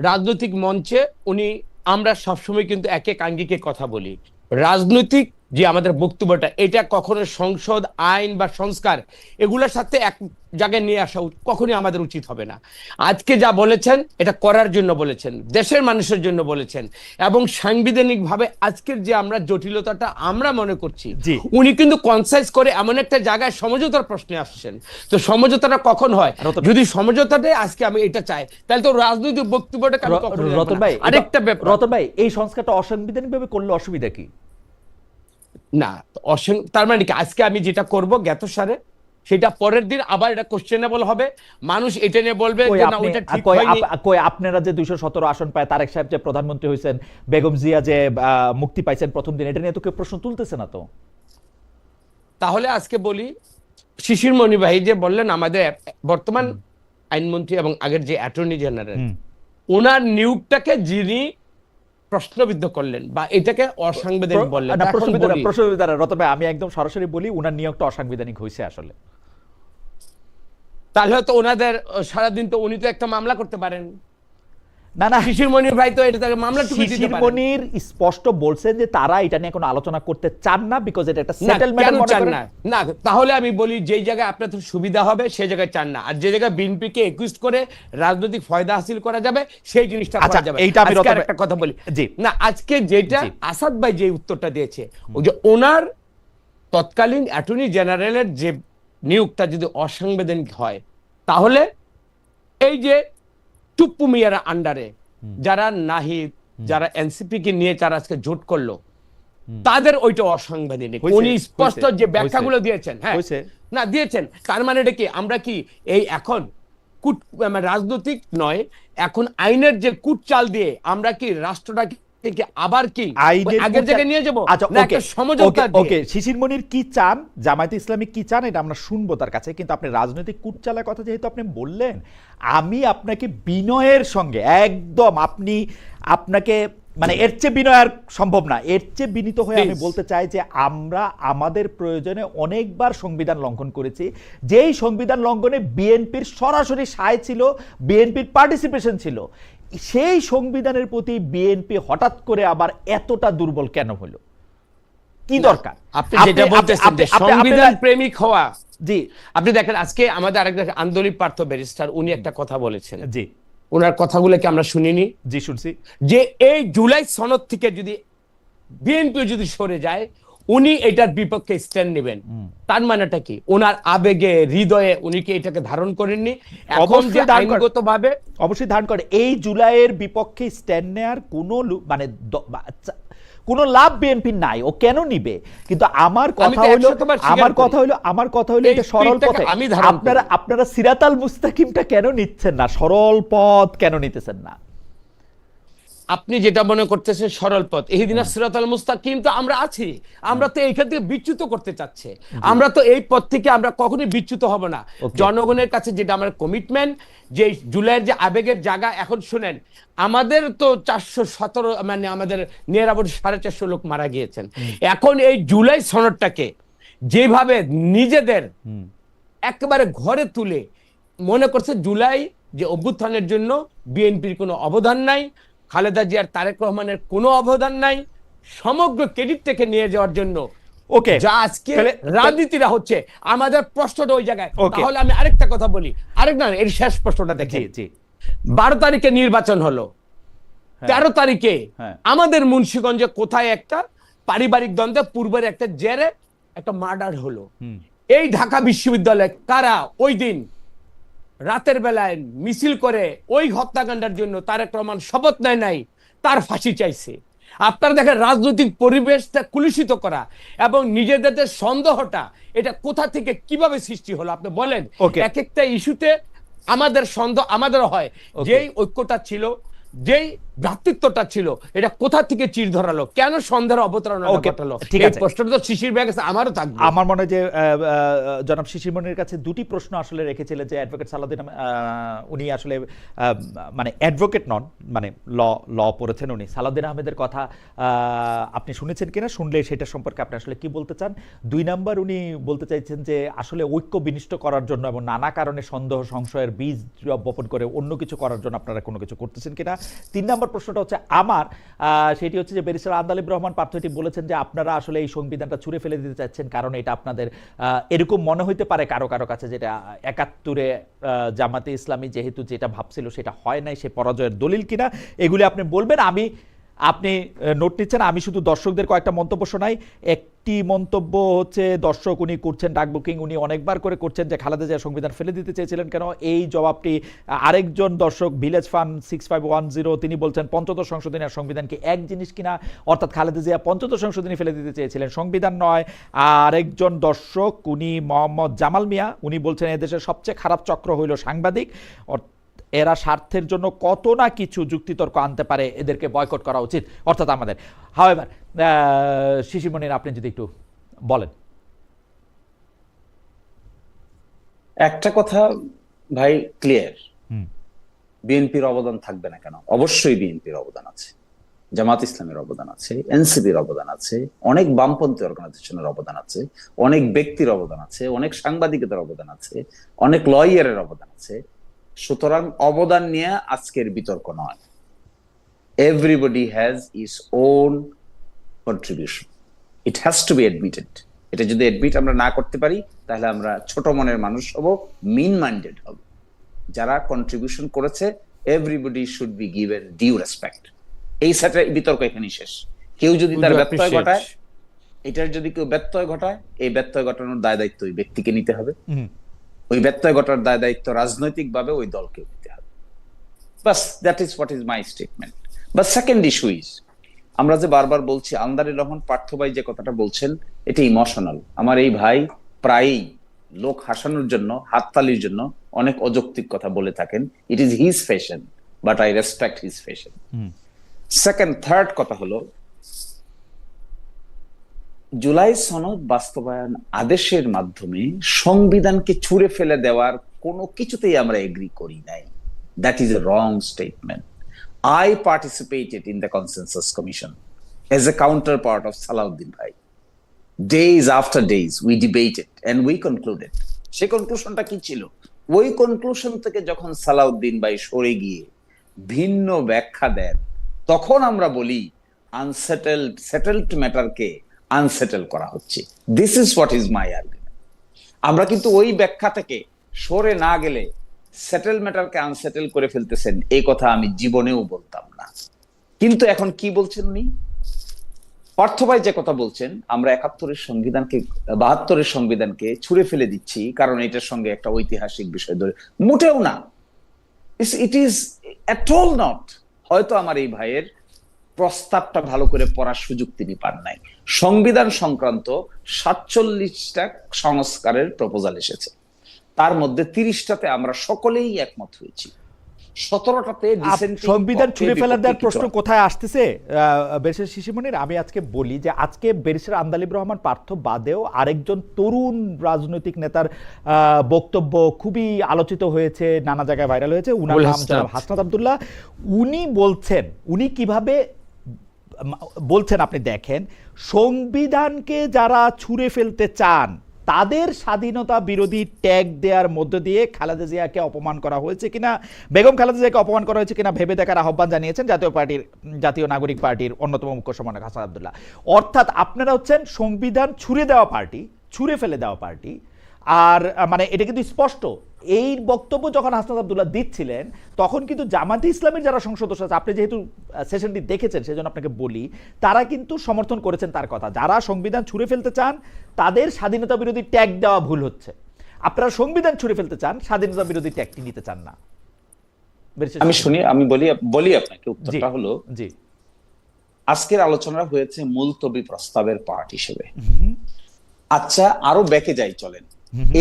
রাজনৈতিক মঞ্চে উনি, আমরা সবসময় কিন্তু এক আঙ্গিকে কথা বলি, রাজনৈতিক যে আমাদের বক্তব্যটা, এটা কখনো সংসদ, আইন বা সংস্কার এগুলোর সাথে এক জায়গায় নিয়ে আসা কখনোই আমাদের উচিত হবে না। আজকে যা বলেছেন এটা করার জন্য বলেছেন, দেশের মানুষের জন্য বলেছেন, এবং সাংবিধানিক ভাবে আজকের যে আমরা জটিলতাটা আমরা মনে করছি, জি। উনি কিন্তু কনসাইজ করে এমন একটা জায়গায় সমঝোতার প্রশ্নে আসছেন। তো সমঝোতাটা কখন হয়? যদি সমঝোতাটাই আজকে আমি এটা চাই, তাহলে তো রাজনৈতিক বক্তব্যটাকে আমি কখনো রাখবো রতন না। ভাই, আরেকটা ব্যাপার, রতন ভাই, এই সংস্কারটা অসাংবিধানিক ভাবে করলে অসুবিধা কি? না তার মানে কি আজকে আমি যেটা করব জ্ঞাতসারে, সেটা পরের দিন আবার এটা কোশ্চেনেবল হবে, মানুষ এটা নিয়ে বলবে যে না ওইটা ঠিক হয়নি। আপনারা যে 217 আসন পায়, তারেক সাহেব যে প্রধানমন্ত্রী হয়েছেন, বেগম জিয়া যে মুক্তি পাইছেন প্রথম দিন, এটা নিয়ে তো কেউ প্রশ্ন তুলতেছে না তো। তাহলে আজকে বলি, শিশির মণি ভাই যে বললেন আমাদের বর্তমান আইনমন্ত্রী এবং আগের যে অ্যাটর্নি জেনারেল, ওনার নিয়োগটাকে যিনি প্রশ্নবিদ্ধ করলেন বা এটাকে অসাংবিধানিক বললেন, রতন ভাই, আমি একদম সরাসরি বলি, উনার নিয়োগটা অসাংবিধানিক হয়েছে আসলে। তাহলে তো ওনাদের সারাদিন তো উনি তো একটা মামলা করতে পারেন। না না, শিশির মনির ভাই তো এটা তাকে মামলা টুকু দিতে শিশির পারেন। মনির স্পষ্ট বলছেন যে তারা এটা নিয়ে কোনো আলোচনা করতে চান না, বিকজ এটা একটা না, সেটেলমেন্ট কেন মনে চান করেন। না? না, তাহলে আমি বলি যে জায়গায় আপনার তো সুবিধা হবে সেই জায়গায় চান না, আর যে জায়গায় বিএনপিকে একুইস্ট করে রাজনৈতিক ফায়দা হাসিল করা যাবে সেই জিনিসটা আচ্ছা, করা যাবে। এইটা আমি আজকে রতন একটা কথা বলি, জি। না আজকে যেটা জি। আসাদ ভাই যে উত্তরটা দিয়েছে, ওই যে ওনার তৎকালীন অ্যাটর্নি জেনারেলের যে নিয়োগটা যদি অসাংবিধানিক হয়, তাহলে এই যে টুপ্পু মিয়ার আন্ডারে যারা নাহিদ, যারা এনসিপি কে নিয়ে যারা আজকে জোট করলো, তাদের ওইটা অসাংবিধানিক। হয়েছে, উনি স্পষ্ট হয়েছে, যে ব্যাখ্যাগুলো দিয়েছেন, হ্যাঁ হয়েছে। না দিয়েছেন, তার মানে এটা কি আমরা কি এই এখন রাজনৈতিক নয়, এখন আইনের যে কুটচাল দিয়ে আমরা কি রাষ্ট্রটাকে আবার কি আগের জায়গায় নিয়ে যাবো? আচ্ছা, না একটা সমঝোতা দিয়ে? ওকে, শিশির মনির কি চান, জামায়াতে ইসলামী কি চান, এটা আমরা শুনবো তার কাছে। কিন্তু আপনি রাজনৈতিক কুটচালের কথা যেহেতু আপনি বললেন, আমি আপনাকে বিনয়ের সঙ্গে একদম, আপনাকে মানে এর চেয়ে বিনয় আর সম্ভব না, এর চেয়ে বিনীত হয়ে আমি বলতে চাই যে আমরা আমাদের প্রয়োজনে অনেকবার সংবিধান লঙ্ঘন করেছি, যেই সংবিধান লঙ্ঘনে বিএনপির সরাসরি সায় ছিল, বিএনপির পার্টিসিপেশন ছিল। সেই সংবিধানের প্রতি বিএনপি হঠাৎ করে আবার এতটা দুর্বল কেন হলো? কি দরকার? আপনি যেটা বলতেছেন যে সংবিধান প্রেমিক হওয়া, জি, আপনি দেখেন আজকে আমাদের আরেক আন্দোলিক পার্থ ব্যারিস্টার উনি একটা কথা বলেছেন, জি, ওনার কথাগুলো কি আমরা শুনিনি? জি শুনছি। যে এই জুলাই সনদ থেকে যদি বিএনপি যদি সরে যায়, উনি এটার বিপক্ষে স্ট্যান্ড নেবেন। তার মানেটা কি? ওনার আবেগে, হৃদয়ে উনি কি এটাকে ধারণ করেননি? এখন যে আইনগতভাবে অবশ্যই ধারণ করে। এই জুলাইয়ের বিপক্ষে স্ট্যান্ড নেয়ার কোনো লাভ বিএনপি নাই, ও কেন নিবে? কিন্তু আমার কথা হলো এটা সরল পথে, আপনারা সিরাতাল মুস্তাকিমটা কেন নিচ্ছেন না, সরল পথ কেন নিতেছেন না? আপনি যেটা মনে করতেছেন সরল পথ, ইহদিনাস সিরাতাল মুস্তাকিম তো আমরা আছি, আমরা তো এইখান থেকে বিচ্যুত করতে চাচ্ছে, আমরা তো এই পথ থেকে আমরা কখনোই বিচ্যুত হব না। জনগণের কাছে যেটা আমার কমিটমেন্ট, যে জুলাইয়ের যে আবেগের জায়গা, এখন শুনেন আমাদের তো 417 মানে আমাদের নিরাপদ 450 লোক মারা গিয়েছেন। এখন এই জুলাই সনদটাকে যেভাবে নিজেদের একেবারে ঘরে তুলে মনে করছে জুলাই যে অভ্যুত্থানের জন্য বিএনপির কোনো অবদান নাই, খালেদা জিয়ার, তারেক রহমানের কোনো অবদান নাই, সমগ্র ক্রেডিট থেকে নিয়ে যাওয়ার জন্য ওকে, যা আজকে রাজনীতিরা হচ্ছে, আমাদের প্রশ্নটা ওই জায়গায়। তাহলে আমি আরেকটা কথা বলি, এর শেষ প্রশ্নটা দেখে, 12 তারিখে নির্বাচন হলো, 13 তারিখে আমাদের মুন্সিগঞ্জে কোথায় একটা পারিবারিক দ্বন্দ্বে পূর্বের একটা জেরে একটা মার্ডার হলো। এই ঢাকা বিশ্ববিদ্যালয়ে কারা ওই দিন রাতের বেলায় মিছিল করে ওই হত্যাকাণ্ডের জন্য তারেক রহমান শপথ নেয় নাই, তার ফাঁসি চাইছে। আপনারা দেখেন রাজনৈতিক পরিবেশটা কুলুষিত করা এবং নিজেদের সন্দেহটা, এটা কোথা থেকে কিভাবে সৃষ্টি হলো আপনি বলেন? এক একটা ইস্যুতে আমাদের সন্দেহ আমাদেরও হয়, যেই ঐক্যটা ছিল, যেই ভ্রাতৃত্বটা ছিল, এটা কোথা থেকে চির ধরালো, কেন সন্দেহের অবতারণা ঘটালো? এই প্রশ্নটা তো শিশির ভাইয়ের কাছে আমারও থাকবে। আমার মনে হয় যে জনাব শিশির মনির কাছে দুটি প্রশ্ন আসলে রেখেছিলেন, যে অ্যাডভোকেট সালাউদ্দিন উনি আসলে মানে অ্যাডভোকেট নন, মানে ল পড়েছেন উনি। সালাউদ্দিন আহমেদের কথা আপনি শুনেছেন কিনা, শুনলে সেটা সম্পর্কে আপনি আসলে কি বলতে চান? 2 নাম্বার, উনি বলতে চাইছেন যে আসলে ঐক্য বিনিষ্ট করার জন্য এবং নানা কারণে সন্দেহ সংশয়ের বীজ বপন করে অন্য কিছু করার জন্য আপনারা কোনো কিছু করতেছেন কিনা। 3 নাম্বার নম্বর প্রশ্নটা হচ্ছে আমার, সেটি হচ্ছে যে ব্যারিস্টার আন্দালিব রহমান পার্থ এটি বলেছেন যে আপনারা আসলে এই সংবিধানটা ছুঁড়ে ফেলে দিতে চাচ্ছেন কারণ এটা আপনাদের এরকম মনে হইতে পারে কারো কারো কাছে যেটা ৭১-এ জামাতে ইসলামী যেহেতু যেটা ভাবছিল সেটা হয় নাই, সে পরাজয়ের দলিল কিনা, এগুলি আপনি বলবেন। আপনি নোট নিচ্ছেন, আমি শুধু দর্শকদের কয়েকটা মন্তব্য শোনাই। একটি মন্তব্য হচ্ছে দর্শক উনি করছেন ডাক বুকিং, উনি অনেকবার করে করছেন যে খালেদা জিয়া সংবিধান ফেলে দিতে চেয়েছিলেন কেন, এই জবাবটি আরেকজন দর্শক ভিলেজ ফান 6510 তিনি বলছেন পঞ্চদশ সংশোধনী আর সংবিধান কি এক জিনিস কিনা, অর্থাৎ খালেদা জিয়া পঞ্চদশ সংশোধনী ফেলে দিতে চেয়েছিলেন, সংবিধান নয়। আরেকজন দর্শক উনি মোহাম্মদ জামাল মিয়া, উনি বলছেন এদেশের সবচেয়ে খারাপ চক্র হইল সাংবাদিক, এরা স্বার্থের জন্য কত না কিছু যুক্তিতর্ক আনতে পারে, এদেরকে বয়কট করা উচিত, অর্থাৎ আমাদের। হাওয়েভার শিশির মনির, আপনি যদি একটু বলেন। একটা কথা ভাই ক্লিয়ার, বিএনপির অবদান থাকবে না কেন? অবশ্যই বিএনপির অবদান আছে, জামাত ইসলামের অবদান আছে, এনসিপির অবদান আছে, অনেক বামপন্থী অর্গানাইজেশনের অবদান আছে, অনেক ব্যক্তির অবদান আছে, অনেক সাংবাদিকদের অবদান আছে, অনেক লয়ারের অবদান আছে। সুতরাং অবদান নিয়ে আজকের বিতর্ক নয়। Everybody has his own contribution, it has to be admitted. এটা যদি অ্যাডমিট আমরা না করতে পারি তাহলে আমরা ছোট মনের মানুষ হব, মিন মাইন্ডেড হব। যারা কন্ট্রিবিউশন করেছে everybody should be given due respect. এই সেটে বিতর্ক এখানেই শেষ। কেউ যদি তার ব্যত্যয় ঘটায়, এটার যদি কেউ ব্যত্যয় ঘটায়, এই ব্যত্যয় ঘটানোর দায় দায়িত্ব ওই ব্যক্তিকে নিতে হবে। ওই ব্যত্যয় ঘটার দায় দায়িত্ব রাজনৈতিক ভাবে ওই দলকে নিতে হবে। বাস, that is what is my statement. But second issue is, আমরা যে বারবার বলছি আন্দালিব রহমান পার্থ ভাই যে কথাটা বলছেন এটা ইমোশনাল। আমার এই ভাই প্রায়ই লোক হাসানোর জন্য, হাততালির জন্য অনেক অযৌক্তিক কথা বলে থাকেন। It is his fashion, but I respect his fashion. Third কথা হলো, জুলাই সনদ বাস্তবায়ন আদেশের মাধ্যমে সংবিধানকে ছুঁড়ে ফেলে দেওয়ার কোনো কিছুতেই আমরা এগ্রি করি নাই। That is a wrong statement. I participated in the consensus commission as a counterpart of Salahuddin Bhai. Days after days we debated and we concluded. সেই কনক্লুশনটা কি ছিল? ওই কনক্লুশন থেকে যখন সালাউদ্দিন ভাই সরে গিয়ে ভিন্ন ব্যাখ্যা দেন, তখন আমরা বলি সেটেলড ম্যাটারকে আনসেটেল করা হচ্ছে। This is what is my argument. আমরা কিন্তু ওই ব্যাখ্যা থেকে সরে না গেলে সেটেল ম্যাটারকে আনসেটেল করে ফেলতেছেন, এই কথা আমি জীবনেও বলতাম না। কিন্তু এখন কি বলছেন উনি? পার্থ ভাই যে কথা বলছেন, আমরা ৭১-এর সংবিধানকে, ৭২-এর সংবিধানকে ছুঁড়ে ফেলে দিচ্ছি কারণ এটার সঙ্গে একটা ঐতিহাসিক বিষয় ধরে, মোটেও না। It is at all not. হয়তো আমার এই ভাইয়ের প্রস্তাবটা ভালো করে পড়ার সুযোগ তিনি পান নাই। সংবিধান সংক্রান্ত ৪৭টা সংস্কারের প্রপোজাল এসেছে, তার মধ্যে ৩০টাতে আমরা সকলেই একমত হয়েছি, ১৭টাতে সংবিধান ছুঁড়ে ফেলার দেওয়ার প্রশ্ন কোথায় আসতেছে ব্যারিস্টার শিশির মনির? আমি আজকে বলি যে আজকে ব্যারিস্টার আন্দালিব রহমান পার্থ বাদেও আরেকজন তরুণ রাজনৈতিক নেতার বক্তব্য খুবই আলোচিত হয়েছে, নানা জায়গায় ভাইরাল হয়েছে। উনার নাম জনাব হাসনাত আব্দুল্লাহ। উনি বলছেন, উনি কিভাবে বলছেন আপনি দেখেন, সংবিধানকে যারা ছুঁড়ে ফেলতে চান তাদের স্বাধীনতা বিরোধী ট্যাগ দেওয়ার মধ্য দিয়ে খালেদা জিয়াকে অপমান করা হয়েছে কিনা, বেগম খালেদা জিয়াকে অপমান করা হয়েছে কিনা ভেবে দেখার আহ্বান জানিয়েছেন জাতীয় নাগরিক পার্টির অন্যতম মুখ্য সমন্বয়ক হাসনাত আব্দুল্লাহ। অর্থাৎ আপনারা হচ্ছেন সংবিধান ছুঁড়ে দেওয়া পার্টি, ছুঁড়ে ফেলে দেওয়া পার্টি। আর মানে এটা কিন্তু স্পষ্ট। এই বক্তব্য যখন হাসনাত আব্দুল্লাহ দিচ্ছিলেন তখন কিন্তু জামাতে ইসলামের যারা সংসদ সদস্য আছে, আপনি যেহেতু সেশনটি দেখেছেন সেজন্য আপনাকে বলি, তারা কিন্তু সমর্থন করেছেন তার কথা। যারা সংবিধান ছুঁড়ে ফেলতে চান তাদের স্বাধীনতা বিরোধী ট্যাগ দেওয়া ভুল হচ্ছে। আপনারা সংবিধান ছুঁড়ে ফেলতে চান, স্বাধীনতা বিরোধী ট্যাগটি নিতে চান না। আমি বলি আপনাকে, উত্তরটা হলো, জি, আজকের আলোচনা হয়েছে মুলতবি প্রস্তাবের পার্ট হিসেবে। আচ্ছা, আরো ব্যাকে যাই, চলেন।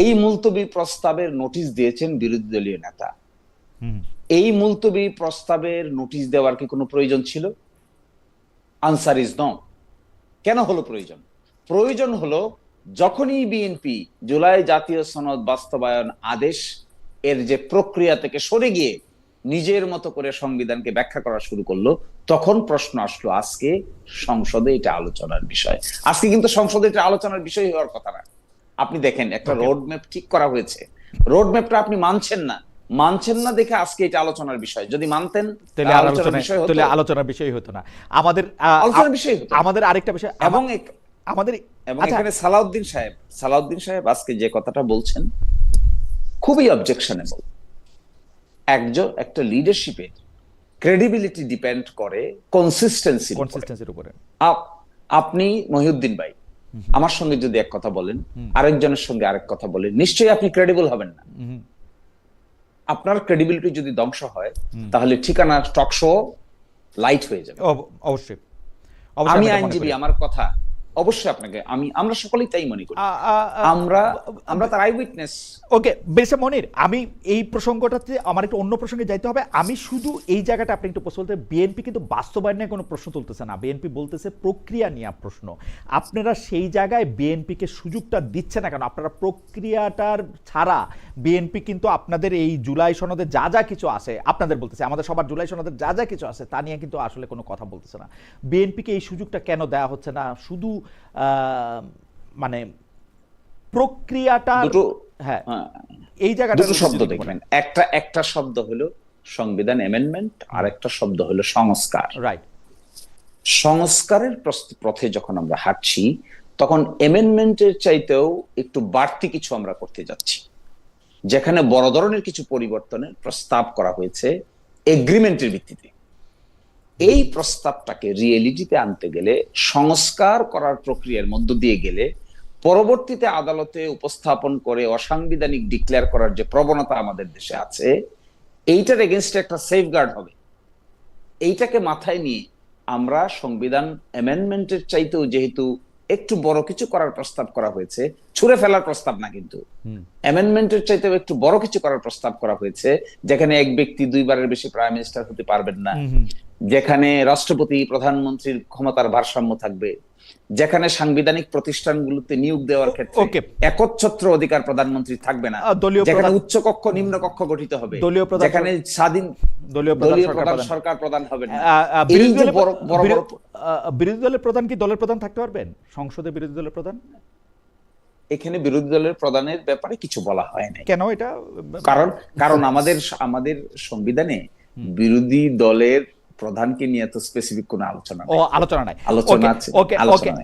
এই মুলতবি প্রস্তাবের নোটিশ দিয়েছেন বিরোধী দলীয় নেতা। এই মুলতবি প্রস্তাবের নোটিশ দেওয়ার কি কোনো প্রয়োজন ছিল? Answer is no. কেন হলো প্রয়োজন? প্রয়োজন হলো যখনই বিএনপি জুলাই জাতীয় সনদ বাস্তবায়ন আদেশ এর যে প্রক্রিয়া থেকে সরে গিয়ে নিজের মতো করে সংবিধানকে ব্যাখ্যা করা শুরু করলো, তখন প্রশ্ন আসলো আজকে সংসদে এটা আলোচনার বিষয়। আজকে কিন্তু সংসদে এটা আলোচনার বিষয় হওয়ার কথা না। আপনি দেখেন, একটা রোড ম্যাপ ঠিক করা হয়েছে, রোড ম্যাপটা আপনি মানছেন না, মানছেন না দেখে আজকে এটা আলোচনার বিষয়। যদি মানতেন তাহলে আলোচনার বিষয় হতো, তাহলে আলোচনার বিষয় হতো না। আমাদের আলোচনার বিষয় হতো। আমাদের আরেকটা বিষয় এবং আমাদের আচ্ছা, এখানে সালাউদ্দিন সাহেব আজকে যে কথাটা বলছেন খুবই অবজেকশনেবল। একটা লিডারশিপের ক্রেডিবিলিটি ডিপেন্ড করে কনসিস্টেন্সির উপরে। আপনি মহিউদ্দিন ভাই আমার সঙ্গে যদি এক কথা বলেন, আরেকজনের সঙ্গে আরেক কথা বলেন, নিশ্চয়ই আপনি ক্রেডিবল হবেন না। আপনার ক্রেডিবিলিটি যদি ধ্বংস হয় তাহলে ঠিকানা টক শো লাইট হয়ে যাবে। অবশ্যই আমি আইনজীবী, আমার কথা অবশ্যই আপনাকে আমরা সকলেই তাই মনে করি। আমরা তার আই উইটনেস। ওকে বেশা মনির, আমি এই প্রসঙ্গটাতে আমার একটু অন্য প্রসঙ্গে যাইতে হবে। আমি শুধু এই জায়গাটা আপনি একটু প্রশ্ন বলতে, বিএনপি কিন্তু বাস্তবায়ন নিয়ে কোনো প্রশ্ন তুলতেছে না, বিএনপি বলতেছে প্রক্রিয়া নিয়ে প্রশ্ন। আপনারা সেই জায়গায় বিএনপিকে সুযোগটা দিচ্ছে না কেন? আপনারা প্রক্রিয়াটার ছাড়া বিএনপি কিন্তু আপনাদের এই জুলাই সনদে যা যা কিছু আছে, আপনাদের বলতেছে আমাদের সবার জুলাই সনদের যা যা কিছু আছে তা নিয়ে কিন্তু আসলে কোনো কথা বলতেছে না। বিএনপিকে এই সুযোগটা কেন দেওয়া হচ্ছে না? শুধু মানে প্রক্রিয়াটা, হ্যাঁ এই জায়গাটা দুটো শব্দ দেখবেন, একটা শব্দ হলো সংবিধান অ্যামেন্ডমেন্ট, আর একটা শব্দ হলো সংস্কার। রাইট। সংস্কারের পথে যখন আমরা হাঁটছি তখন অ্যামেন্ডমেন্টের চাইতেও একটু বাড়তি কিছু আমরা করতে যাচ্ছি, যেখানে বড় ধরনের কিছু পরিবর্তনের প্রস্তাব করা হয়েছে এগ্রিমেন্টের ভিত্তিতে। এই প্রস্তাবটাকে রিয়েলিটিতে আনতে গেলে, সংস্কার করার প্রক্রিয়ার মধ্য দিয়ে গেলে, পরবর্তীতে আদালতে উপস্থাপন করে অসাংবিধানিক ডিক্লেয়ার করার যে প্রবণতা আমাদের দেশে আছে, এইটার এগেনস্টে একটা সেফগার্ড হবে। এইটাকে মাথায় নিয়ে আমরা সংবিধান অ্যামেন্ডমেন্টের চাইতেও যেহেতু একটু বড় কিছু করার প্রস্তাব করা হয়েছে, ছুঁড়ে ফেলার প্রস্তাব না, কিন্তু অ্যামেন্ডমেন্টের চাইতেও একটু বড় কিছু করার প্রস্তাব করা হয়েছে, যেখানে এক ব্যক্তি দুইবারের বেশি প্রাইম মিনিস্টার হতে পারবেন না, যেখানে রাষ্ট্রপতি প্রধানমন্ত্রীর ক্ষমতার ভারসাম্য থাকবে, যেখানে সাংবিধানিক প্রতিষ্ঠানগুলোতে নিয়োগ দেওয়ার ক্ষেত্রে একচ্ছত্র অধিকার প্রধানমন্ত্রী থাকবে না, যেখানে উচ্চ কক্ষ নিম্ন কক্ষ গঠিত হবে, যেখানে স্বাধীন দলীয় প্রধান সরকার প্রধান হবে না। বিরোধী দলের প্রধান কি দলের প্রধান থাকতে পারবেন সংসদে? বিরোধী দলের প্রধান, এখানে বিরোধী দলের প্রধানের ব্যাপারে কিছু বলা হয় না। কেন? এটা কারণ আমাদের সংবিধানে বিরোধী দলের প্রধানকে নিয়ে তো স্পেসিফিক কোনো আলোচনা নাই।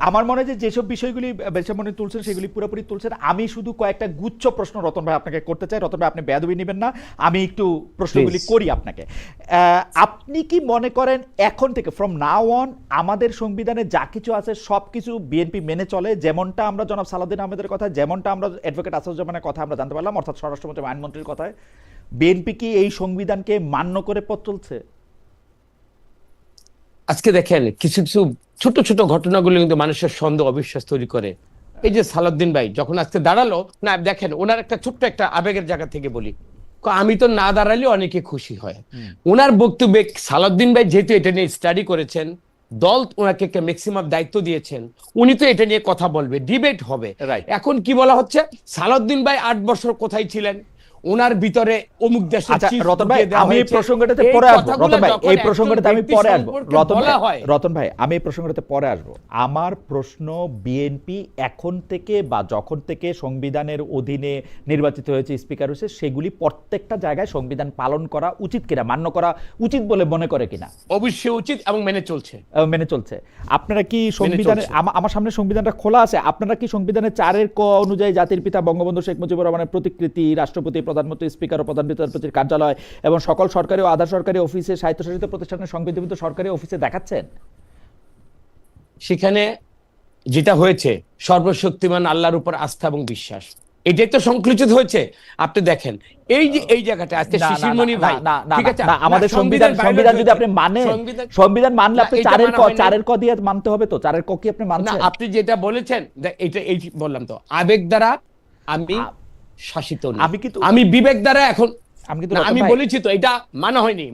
আমার মনে হয় যে যেসব বিষয়গুলি বেশামনি তুলছেন সেগুলি পুরোপুরি তুলছেন। আমি শুধু কয়েকটা গুচ্ছ প্রশ্ন রতন ভাই আপনাকে করতে চাই। রতন ভাই আপনি বেয়াদবি নেবেন না, আমি একটু প্রশ্নগুলি করি আপনাকে। আপনি কি মনে করেন এখন থেকে ফ্রম নাও অন আমাদের সংবিধানে যা কিছু আছে সবকিছু বিএনপি মেনে চলে? যেমনটা আমরা জনাব সালাউদ্দিন আহমেদের কথা, যেমনটা আমরা অ্যাডভোকেট আসাদুজ্জামানের কথা আমরা জানতে পারলাম, অর্থাৎ স্বরাষ্ট্রমন্ত্রী আইনমন্ত্রীর কথায়, বিএনপি কি এই সংবিধানকে মান্য করে পথ চলছে? আজকে দেখেন কিছু কিছু ছোট ছোট ঘটনাগুলো কিন্তু মানুষের সন্দেহ অবিশ্বাস তৈরি করে। এই যে সালাউদ্দিন ভাই যখন আজকে দাঁড়ালো না, দেখেন ওনার একটা ছোট্ট একটা আবেগের জায়গা থেকে বলি, আমি তো না দাঁড়ালে অনেকে খুশি হয়। ওনার বক্তব্যে সালাউদ্দিন ভাই যেহেতু এটা নিয়ে স্টাডি করেছেন, দল ওনাকে ম্যাক্সিমাম দায়িত্ব দিয়েছেন, উনি তো এটা নিয়ে কথা বলবে, ডিবেট হবে। এখন কি বলা হচ্ছে, সালাউদ্দিন ভাই 8 বছর কোথায় ছিলেন, ওনার ভিতরে অমুক দেশের চিফ। রতন ভাই আমি এই প্রসঙ্গটাতে পরে আসবো। রতন ভাই এই প্রসঙ্গটাতে আমি পরে আসবো। রতন ভাই আমি এই প্রসঙ্গটাতে পরে আসবো। আমার প্রশ্ন, বিএনপি এখন থেকে বা যখন থেকে সংবিধানের অধীনে নির্বাচিত হয়েছে, স্পিকার হয়েছে, সেগুলি প্রত্যেকটা জায়গায় সংবিধান পালন করা উচিত কিনা, মান্য করা উচিত বলে মনে করে কিনা? অবশ্যই উচিত এবং মেনে চলছে। আপনারা কি সংবিধানের, আমার সামনে সংবিধানটা খোলা আছে, আপনারা কি সংবিধানের 4 ক অনুযায়ী জাতির পিতা বঙ্গবন্ধু শেখ মুজিবুর রহমানের প্রতিকৃতি, রাষ্ট্রপতি, প্রধানমন্ত্রী, স্পিকার ও প্রধান বিচারপতির কার্যালয় এবং সকল সরকারি ও আধা সরকারি অফিসে, স্বায়ত্তশাসিত প্রতিষ্ঠানের সংবিধিবদ্ধ সরকারি অফিসে দেখাচ্ছেন? সেখানে যেটা হয়েছে সর্বশক্তিমান আল্লাহর উপর আস্থা এবং বিশ্বাস, এটাই তো সংকুচিত হয়েছে। আপনি দেখেন এই যে এই জায়গাটা আজকে শিশিরমণি ভাই, ঠিক আছে, আমাদের সংবিধান যদি আপনি সংবিধান মানলে আপনি 4 ক দিয়ে মানতে হবে। তো 4 ক কি আপনি মানছেন না? আপনি যেটা বলেছেন এটা এই বললাম তো, আবেগ দ্বারা আমি শাসিত না, আমি বিবেক দ্বারা এখন আমি বলেছি তো এটা মানা হয়নি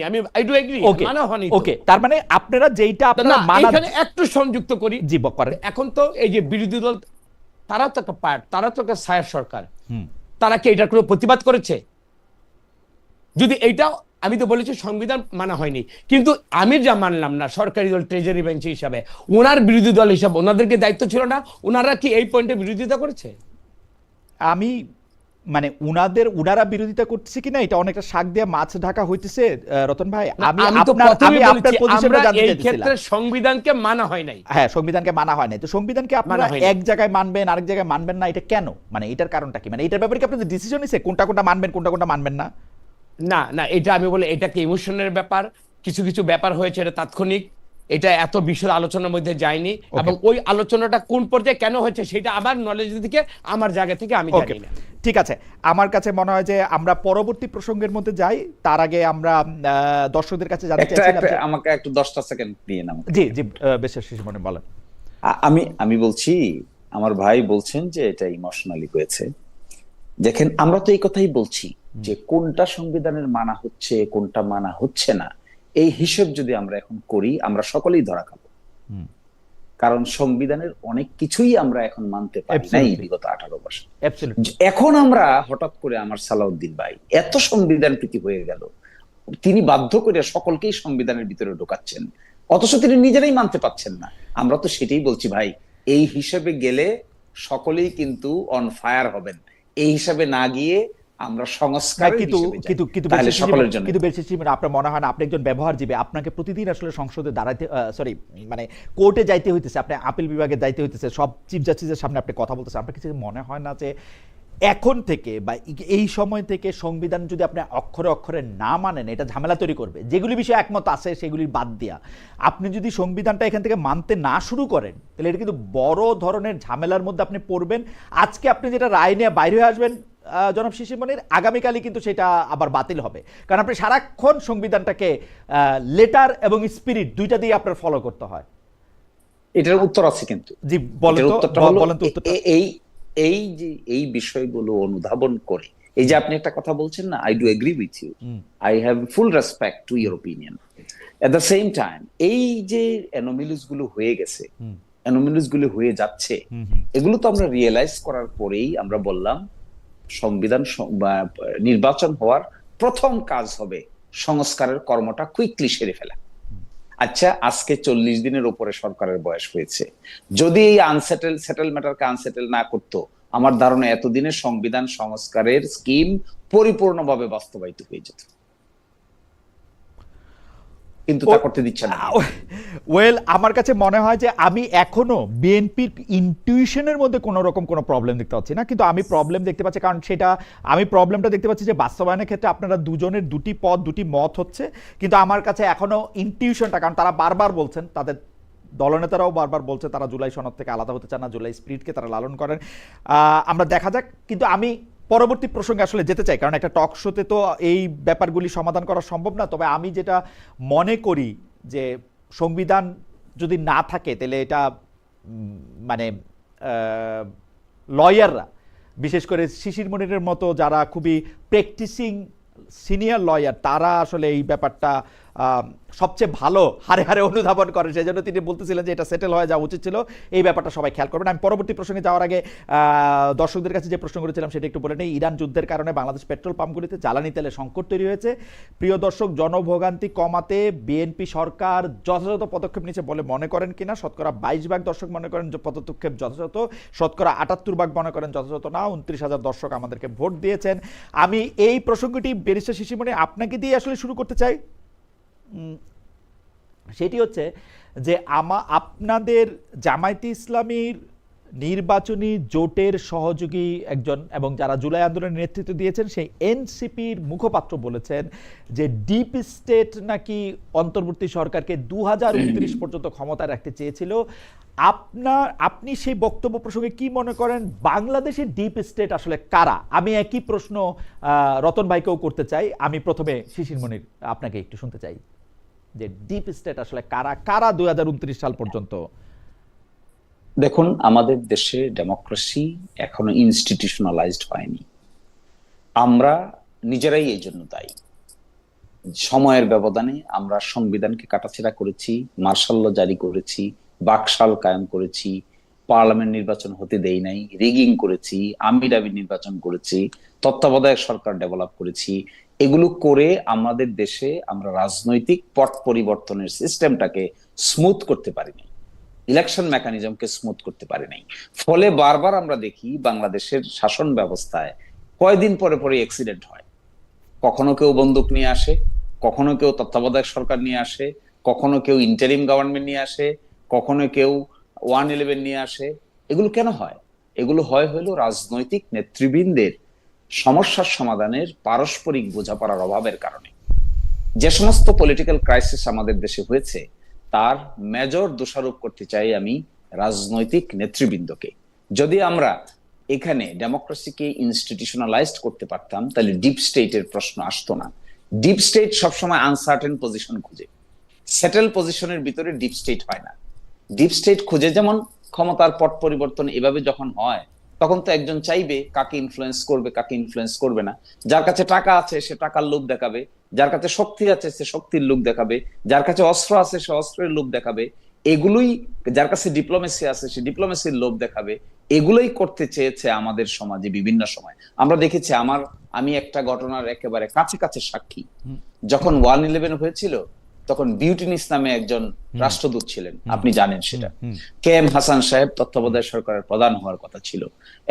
আমি আই ডু এগ্রি, মানা হয়নি। ওকে, তার মানে আপনারা যেটা আপনারা মানা, এখানে একটু সংযুক্ত করি। জি করেন। এখন তো এই যে বিরোধী দল, তারা তো একটা পার্ট, তারা তো একটা ছায়ার সরকার, তারা কি এটার কোনো প্রতিবাদ করেছে? যদি এইটা, আমি তো বলেছি সংবিধান মানা হয়নি, কিন্তু আমি যা মানলাম না সরকারি দল ট্রেজারি বেঞ্চ হিসাবে, ওনার বিরোধী দল হিসাবে ওনাদেরকে দায়িত্ব ছিল না? ওনারা কি এই পয়েন্টে বিরোধিতা করেছে? আমি মানে উনারা বিরোধিতা করতেছে কিনা এটা অনেকটা শাক দিয়ে মাছ ঢাকা হইতেছে রতন ভাই। আমি তো আপনার প্রথমেই বলেছি পজিশনটা আমরা জানতে এই চাইতেছিলাম। ক্ষেত্রে সংবিধানকে মানা হয় নাই। হ্যাঁ, সংবিধানকে মানা হয় নাই, তো সংবিধানকে আপনারা মানা হয়নি। এক জায়গায় মানবেন আরেক জায়গায় মানবেন না, এটা কেন? মানে এটার কারণটা কি? মানে এটার ব্যাপারে কি আপনাদের ডিসিশন নিছে কোনটা কোনটা মানবেন কোনটা কোনটা মানবেন না? না না, এটা আমি বলি এটাকে ইমোশনের ব্যাপার, কিছু কিছু ব্যাপার হয়েছে এটা তাৎক্ষণিক, এটা এত বিশদ আলোচনার মধ্যে যায়নি, এবং ওই আলোচনাটা কোন পর্যায়ে কেন হয়েছে সেটা আমার নলেজ থেকে, আমার জায়গা থেকে আমি ওকে, জানি না। ঠিক আছে। আমার কাছে মনে হয় যে আমরা পরবর্তী প্রসঙ্গের মধ্যে যাই, তার আগে আমরা দর্শকদের কাছে জানতে চাইছিলাম যে আমাকে একটু 10টা সেকেন্ড দিয়ে নাও। জি জি, বেশের শিশু মনে বলেন। আমি বলছি, আমার ভাই বলছেন যে এটা ইমোশনালি হয়েছে। দেখেন, আমরা তো এই কথাই বলছি যে কোনটা সংবিধানের মানা হচ্ছে কোনটা মানা হচ্ছে না, এই হিসেব যদি আমরা এখন করি আমরা সকলেই ধরা খাবো। কারণ সংবিধানের অনেক কিছুই আমরা এখন মানতে পারি নাই বিগত 18 বছর। এখন আমরা হঠাৎ করে আমার সালাউদ্দিন ভাই এত সংবিধান প্রীতি হয়ে গেল, তিনি বাধ্য করে সকলকেই সংবিধানের ভিতরে ঢোকাচ্ছেন, অথচ তিনি নিজেরাই মানতে পারছেন না। আমরা তো সেটাই বলছি ভাই, এই হিসেবে গেলে সকলেই কিন্তু অন ফায়ার হবেন। এই হিসাবে না গিয়ে আমরা সংস্কারের হিসেবে যাই, তাহলে সকলের জন্য। কিন্তু আপনার মনে হয় না আপনি একজন ব্যবহারজীবী, আপনাকে প্রতিদিন আসলে সংসদে দাঁড়াইতে, সরি মানে কোর্টে যাইতে হইতেছে, আপনি আপিল বিভাগে যাইতে হইতেছে, সব চিফ জাস্টিসের সামনে আপনি কথা বলতেছেন, আপনার কিছু মনে হয় না যে এখন থেকে বা এই সময় থেকে সংবিধান যদি আপনি অক্ষরে অক্ষরে না মানেন এটা ঝামেলা তৈরি করবে? যেগুলি বিষয়ে একমত আছে সেগুলি বাদ দিয়া আপনি যদি সংবিধানটা এখান থেকে মানতে না শুরু করেন তাহলে এটা কিন্তু বড় ধরনের ঝামেলার মধ্যে আপনি পড়বেন। আজকে আপনি যেটা রায় নিয়ে বাইরে হয়ে আসবেন জনাব শিশির মনির, আগামীকালই কিন্তু সেটা আবার বাতিল হবে, কারণ আপনি সারাক্ষণ সংবিধানটাকে লেটার এবং স্পিরিট দুইটা দিয়ে আপনার ফলো করতে হয়। এটার উত্তর আছে কিন্তু। জি বলেন তো উত্তরটা। এই যে এই বিষয়গুলো অনুধাবন করে, এই যে আপনি একটা কথা বলছেন না, I do agree with you, I have full respect to your opinion. At the same time এই যে অ্যানোমালিস গুলো হয়ে গেছে, অ্যানোমালিস গুলো হয়ে যাচ্ছে, এগুলো তো আমরা রিয়েলাইজ করার পরেই আমরা বললাম সংবিধান নির্বাচন হওয়ার প্রথম কাজ হবে সংস্কারের কর্মটা কুইকলি সেরে ফেলা। আচ্ছা, আজকে 40 দিনের উপরে সরকারের বয়স হয়েছে, যদি এই সেটেল ম্যাটারকে আনসেটেল না করতো, আমার ধারণা এতদিনের সংবিধান সংস্কারের স্কিম পরিপূর্ণভাবে বাস্তবায়িত হয়ে যেত, কিন্তু তা করতে দিচ্ছে না। ওয়েল, আমার কাছে মনে হয় যে আমি এখনো বিএনপির ইনটিউশনের মধ্যে কোনো রকম কোনো প্রবলেম দেখতে পাচ্ছি না, কিন্তু আমি প্রবলেম দেখতে পাচ্ছি, কারণ সেটা আমি প্রবলেমটা দেখতে পাচ্ছি যে বাস্তবায়নের ক্ষেত্রে আপনারা দুজনের দুটি পথ দুটি মত হচ্ছে, কিন্তু আমার কাছে এখনো ইনটিউশনটা, কারণ তারা বারবার বলছেন, তাদের দলনেতারাও বারবার বলছে তারা জুলাই সনদ থেকে আলাদা হতে চান না, জুলাই স্পিরিটকে তারা লালন করেন। আমরা দেখা যাক, কিন্তু আমি পরবর্তী প্রসঙ্গে আসলে যেতে চাই, কারণ একটা টক শোতে তো এই ব্যাপারগুলি সমাধান করা সম্ভব না। তবে আমি যেটা মনে করি যে সংবিধান যদি না থাকে তাহলে এটা মানে লয়াররা, বিশেষ করে শিশির মনিরের মতো যারা খুবই প্র্যাকটিসিং সিনিয়র লয়ার, তারা আসলে এই ব্যাপারটা সবচেয়ে ভালো হারে হারে অনুধাবন করে, সেই জন্য তিনি বলতেছিলেন যে এটা সেটেল হয়ে যাওয়া উচিত ছিল। এই ব্যাপারটা সবাই খেয়াল করবেন। আমি পরবর্তী প্রসঙ্গে যাওয়ার আগে দর্শকদের কাছে যে প্রশ্ন করেছিলাম সেটা একটু বলে নেই। ইরান যুদ্ধের কারণে বাংলাদেশ পেট্রোল পাম্পগুলিতে জ্বালানি তেলের সংকট তৈরি হয়েছে। প্রিয় দর্শক, জনভোগান্তি কমাতে বিএনপি সরকার যথাযথ পদক্ষেপ নিয়েছে বলে মনে করেন কিনা? শতকরা 22% দর্শক মনে করেন যে পদক্ষেপ যথাযথ, শতকরা 78% মনে করেন যথাযথ না। 29,000 দর্শক আমাদেরকে ভোট দিয়েছেন। আমি এই প্রসঙ্গটি ব্যারিস্টার শিশির মনির আপনাকে দিয়ে আসলে শুরু করতে চাই। সেটি হচ্ছে যে আপনাদের জামায়াতে ইসলামীর নির্বাচনী জোটের সহযোগী একজন এবং যারা জুলাই আন্দোলনের নেতৃত্ব দিয়েছেন সেই এনসিপির মুখপাত্র বলেছেন যে ডিপ স্টেট নাকি অন্তর্বর্তী সরকারকে 2029 পর্যন্ত ক্ষমতায় রাখতে চেয়েছিল। আপনি সেই বক্তব্য প্রসঙ্গে কি মনে করেন? বাংলাদেশের ডিপ স্টেট আসলে কারা? আমি একই প্রশ্ন রতন ভাইকেও করতে চাই। আমি প্রথমে শিশির মনির আপনাকে একটু শুনতে চাই যে ডিপ স্টেট আসলে কারা কারা 2029 সাল পর্যন্ত? দেখুন, আমাদের দেশে ডেমোক্রেসি এখনো ইনস্টিটিউশনালাইজড হয়নি। আমরা নিজেরাই এই জন্য দায়ী। সময়ের ব্যবধানে আমরা সংবিধানকে কাটাছেঁড়া করেছি, মার্শাল ল জারি করেছি, বাকশাল কায়েম করেছি, পার্লামেন্ট নির্বাচন হতে দেই নাই, রিগিং করেছি, আমিরাবি নির্বাচন করেছি, তত্ত্বাবধায়ক সরকার ডেভেলপ করেছি। এগুলো করে আমাদের দেশে আমরা রাজনৈতিক পট পরিবর্তনের সিস্টেমটাকে স্মুথ করতে পারিনি, ইলেকশন মেকানিজমকে স্মুথ করতে পারি নাই। ফলে বারবার আমরা দেখি বাংলাদেশের শাসন ব্যবস্থায় কয়দিন পরে পরে অ্যাক্সিডেন্ট হয়। কখনো কেউ বন্দুক নিয়ে আসে, কখনো কেউ তত্ত্বাবধায়ক সরকার নিয়ে আসে, কখনো কেউ ইন্টারিম গভর্নমেন্ট নিয়ে আসে, কখনো কেউ 111 নিয়ে আসে। এগুলো কেন হয়? এগুলো হলো রাজনৈতিক নেতৃবৃন্দের সমস্যার সমাধানের পারস্পরিক বোঝাপড়ার অভাবের কারণে। যে সমস্ত পলিটিক্যাল ক্রাইসিস আমাদের দেশে হয়েছে তার মেজর দোষারোপ করতে চাই আমি রাজনৈতিক নেতৃবৃন্দকে। যদি আমরা এখানে ডেমোক্রেসিকে ইনস্টিটিউশনালাইজড করতে পারতাম তাহলে ডিপ স্টেটের প্রশ্ন আসতো না। ডিপ স্টেট সবসময় আনসার্টেন পজিশন খুঁজে, সেটেল পজিশনের ভিতরে ডিপ স্টেট হয় না। ডিপ স্টেট খুঁজে, যেমন ক্ষমতার পট পরিবর্তন এভাবে যখন হয় তখন তো একজন চাইবে কাকে ইনফ্লুয়েন্স করবে কাকে ইনফ্লুয়েন্স করবে না। যার কাছে টাকা আছে সে টাকার লোভ দেখাবে, যার কাছে শক্তি আছে সে শক্তির লোভ দেখাবে, যার কাছে অস্ত্র আছে সে অস্ত্রের লোভ দেখাবে। এগুলোই, যার কাছে ডিপ্লোমেসি আছে সে ডিপ্লোমেসির লোভ দেখাবে। এগুলোই করতে চেয়েছে আমাদের সমাজে বিভিন্ন সময়। আমরা দেখেছি, আমি একটা ঘটনার একেবারে কাছে কাছে সাক্ষী। যখন 111 হয়েছিল তখন বিউটিনিস নামে একজন রাষ্ট্রদূত ছিলেন, আপনি জানেন সেটা। কে এম হাসান সাহেব তত্ত্বাবধায়ক সরকারের প্রধান হওয়ার কথা ছিল।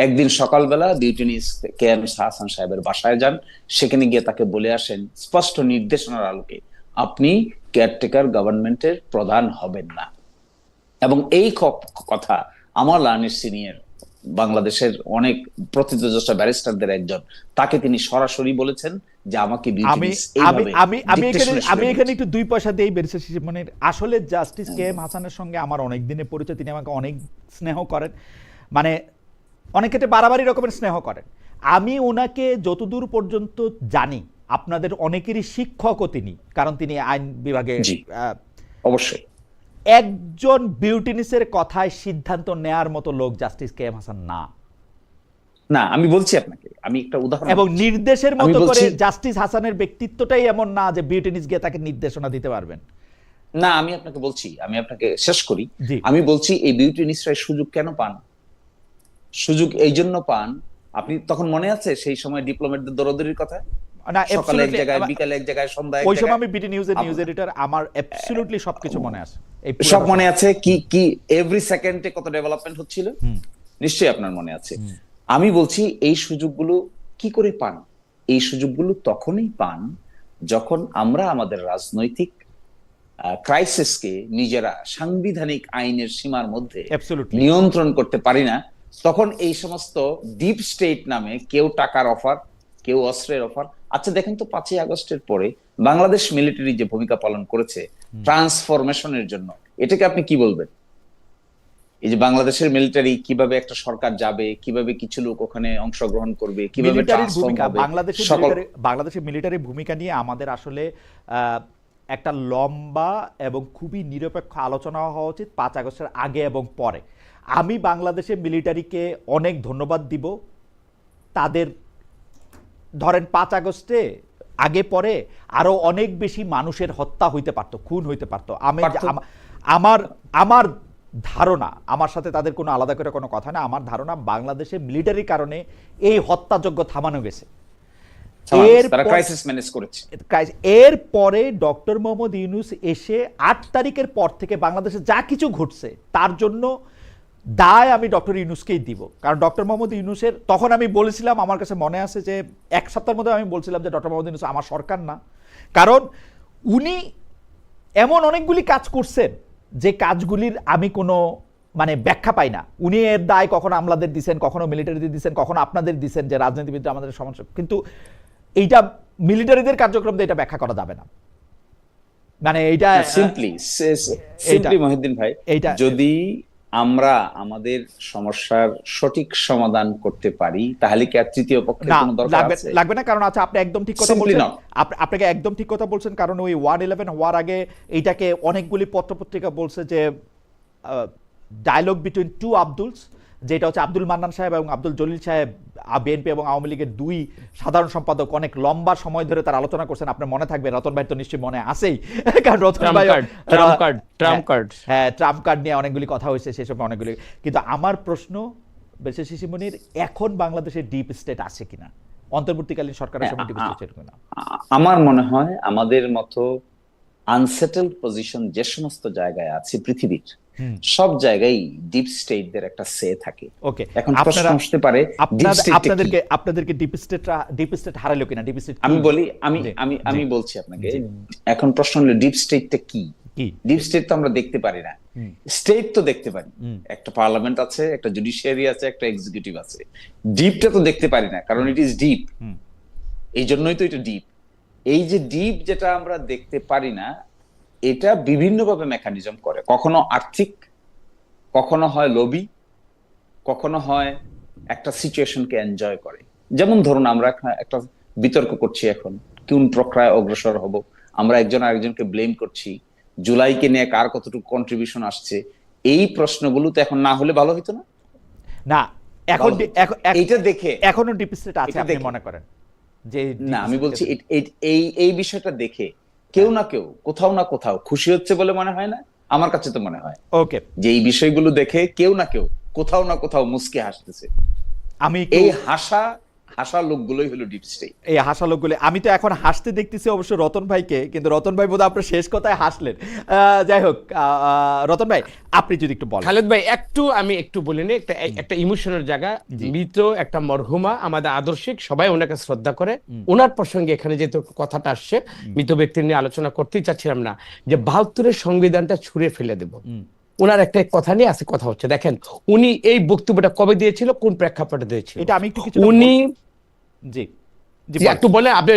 একদিন সকালবেলা বিউটিনিস কে এম হাসান সাহেবের বাসায় যান, সেখানে গিয়ে তাকে বলে আসেন স্পষ্ট নির্দেশনার আলোকে, আপনি কেয়ারটেকার গভর্নমেন্টের প্রধান হবেন না। এবং এই কথা আমার লার্নির সিনিয়র বাংলাদেশের অনেক প্রথিতযশা ব্যারিস্টারদের একজন, তাকে তিনি সরাসরি বলেছেন যে আমাকে আমি এখানে একটু 2 পয়সা দিয়েই বেরিয়েছে। মানে আসলে জাস্টিস কে এম হাসানের সঙ্গে আমার অনেক দিনের পরিচয়, তিনি আমাকে অনেক স্নেহ করেন, মানে অনেক ক্ষেত্রে বাড়াবাড়ি রকমের স্নেহ করেন। আমি ওনাকে যতদূর পর্যন্ত জানি আপনাদের অনেকেরই শিক্ষকও তিনি, কারণ তিনি আইন বিভাগে অবশ্যই একজন বিউটিনিসের কথায় সিদ্ধান্ত নেয়ার মতো লোক জাস্টিস কে এম হাসান না। না, আমি বলছি আপনাকে, আমি একটা উদাহরণ, এবং নির্দেশের মতো করে জাস্টিস হাসানের ব্যক্তিত্বটাই এমন না যে বিউটিনিস গিয়ে তাকে নির্দেশনা দিতে পারবেন। না, আমি আপনাকে বলছি, আমি আপনাকে শেষ করি। আমি বলছি এই বিউটিনিসরা সুযোগ কেন পান? সুযোগ এই জন্য পান, আপনি তখন মনে আছে সেই সময় ডিপ্লোমেটদের দৌড়াদৌড়ির কথা, সকালে এক জায়গায় বিকালে এক জায়গায় সন্ধ্যায়, ওই সময় আমি বিডি নিউজের নিউজ এডিটর, আমার অ্যাবসলিউটলি সবকিছু মনে আছে, সব মনে আছে। কি এভরি সেকেন্ডে কত ডেভেলপমেন্ট হচ্ছিল নিশ্চয়ই আপনার মনে আছে। আমি বলছি এই সুযোগগুলো কি করে পান? এই সুযোগগুলো তখনই পান যখন আমরা আমাদের রাজনৈতিক ক্রাইসিসকে নিজেরা সাংবিধানিক আইনের সীমার মধ্যে নিয়ন্ত্রণ করতে পারি না। তখন এই সমস্ত ডিপ স্টেট নামে কেউ টাকার অফার, কেউ অস্ত্রের অফার। আচ্ছা দেখেন তো 5ই আগস্টের পরে বাংলাদেশ মিলিটারি যে ভূমিকা পালন করেছে ট্রান্সফরমেশনের জন্য, এটাকে আপনি কি বলবেন? এই যে বাংলাদেশের মিলিটারি কিভাবে একটা সরকার যাবে, কিভাবে কিছু লোক ওখানে অংশগ্রহণ করবে, কিভাবে বাংলাদেশের মিলিটারি ভূমিকা নিয়ে আমাদের আসলে একটা লম্বা এবং খুবই নিরপেক্ষ আলোচনা হওয়া উচিত 5 আগস্টের আগে এবং পরে। আমি বাংলাদেশের মিলিটারিকে অনেক ধন্যবাদ দিব। তাদের ধরেন 5 আগস্টে আগে পরে আরো অনেক বেশি মানুষের হত্যা হইতে পারতো, খুন হইতে পারতো। আমার ধারণা, আমার সাথে তাদের কোনো আলাদা করে কোনো কথা না, আমার ধারণা বাংলাদেশের মিলিটারির কারণে এই হত্যাযজ্ঞ থামানো গেছে। এরপরে ডক্টর মোহাম্মদ ইউনূস এসে 8 তারিখের পর থেকে বাংলাদেশে যা কিছু ঘটছে তার জন্য দায় আমি ডক্টর ইউনূসকেই দিব। কারণ ডক্টর মোহাম্মদ ইউনূসের, তখন আমি বলেছিলাম, আমার কাছে মনে আছে যে 1 সপ্তাহের মধ্যে আমি বলছিলাম যে ডক্টর মোহাম্মদ ইউনূস আমার সরকার না। কারণ উনি এমন অনেকগুলি কাজ করছেন যে কাজগুলির আমি কোনো ব্যাখ্যা পাই না। উনি এর দায় কখনো আমলাদের দিচ্ছেন, কখনো মিলিটারিদের দিচ্ছেন, কখনো আপনাদের দিচ্ছেন যে রাজনীতিবিদরা আমাদের সমস্যা, কিন্তু এইটা মিলিটারিদের কার্যক্রম দিয়ে এটা ব্যাখ্যা করা যাবে না। এইটা সিম্পলি মহিউদ্দিন ভাই, যদি আমরা আমাদের সমস্যার সঠিক সমাধান করতে পারি তাহলে কি আর তৃতীয় পক্ষের কোনো দরকার আছে? লাগবে না। কারণ আপনি একদম ঠিক কথা বলছেন, আপনাকে একদম ঠিক কথা বলছেন। কারণ ওই 111 হওয়ার আগে এইটাকে অনেকগুলি পত্রপত্রিকা বলছে যে ডায়ালগ বিটুইন 2 আব্দুলস, যেটা হচ্ছে আব্দুল মান্নান সাহেব এবং আব্দুল জলিল সাহেব, বিএনপি এবং আওয়ামী লীগের 2 সাধারণ সম্পাদক, অনেক লম্বা সময় ধরে তারা আলোচনা করছেন। আপনার মনে থাকবে, রতন ভাই তো নিশ্চয়ই মনে আছেই, কারণ রতন ভাই ট্রাম্প কার্ড নিয়ে অনেকগুলি কথা হয়েছে সেই সময় অনেকগুলি। কিন্তু আমার প্রশ্ন বেশি শিশিমনির, এখন বাংলাদেশের ডিপ স্টেট আছে কিনা, অন্তর্বর্তীকালীন সরকারের সময় ডিপ স্টেট কিনা? আমার মনে হয় আমাদের মতো আনসেটেলড পজিশন যে সমস্ত জায়গায় আছে পৃথিবীর, সব জায়গায় ডিপ স্টেটদের একটা সে থাকে। ওকে, এখন প্রশ্ন আসতে পারে ডিপ স্টেট আপনাদেরকে ডিপ স্টেট হারালো কিনা, ডিপ স্টেট আমি বলি, আমি বলছি আপনাকে, এখন প্রশ্ন হলো ডিপ স্টেটটা কি? ডিপ স্টেট তো আমরা দেখতে পারি না, স্টেট তো দেখতে পারি, একটা পার্লামেন্ট আছে, একটা জুডিশিয়ারি আছে, একটা এক্সিকিউটিভ আছে। ডিপটা তো দেখতে পারি না, কারণ ইট ইজ ডিপ, এই জন্যই তো এটা ডিপ। এই যে ডিপ যেটা আমরা দেখতে পারি না, এটা বিভিন্নভাবে মেকানিজম করে, কখনো আর্থিক, কখনো হয় লবি, কখনো হয় একটা সিচুয়েশনকে এনজয় করে। যেমন ধরুন আমরা একটা বিতর্ক করছি এখন, কোন প্রক্রিয়ায় অগ্রসর হব, আমরা একজন আরেকজনকে ব্লেম করছি, জুলাইকে নিয়ে কার কতটুকু কন্ট্রিবিউশন আসছে, এই প্রশ্নগুলো তো এখন না হলে ভালো হতো না। না, এখন এইটা দেখে এখনো ডিপ স্টেট আছে আপনি মনে করেন? যে না, আমি বলছি এই বিষয়টা দেখে কেউ না কেউ কোথাও না কোথাও খুশি হচ্ছে বলে মনে হয় না? আমার কাছে তো মনে হয় ওকে, যে এই বিষয়গুলো দেখে কেউ না কেউ কোথাও না কোথাও মুচকি হাসতেছে। আমি এই হাসা লোকগুলোই হলো ডিপ স্টেট। এই হাসা লোকগুলো, আমি তো এখন হাসতে দেখতেছি অবশ্য রতন ভাইকে, কিন্তু রতন ভাই বোধহয় আপনার শেষ কথায় হাসলেন। যাই হোক, রতন ভাই আপনি যদি একটু বলেন। খালেদ ভাই আমি একটু বলে নিই, একটা ইমোশনের জায়গা, মৃত একটা মরহুমা, আমাদের আদর্শিক, সবাই ওনাকে শ্রদ্ধা করে। ওনার প্রসঙ্গে এখানে যেহেতু কথাটা আসছে, মৃত ব্যক্তি নিয়ে আলোচনা করতেই চাচ্ছিলাম না, যে ৭২-এর সংবিধানটা ছুঁড়ে ফেলে দেব, ওনার একটা কথা নিয়ে আছে। কথা হচ্ছে, দেখেন উনি এই বক্তব্যটা কবে দিয়েছিল, কোন প্রেক্ষাপটে দিয়েছিল, এটা আমি একটু কিছু উনি জি একটু বলে আপনি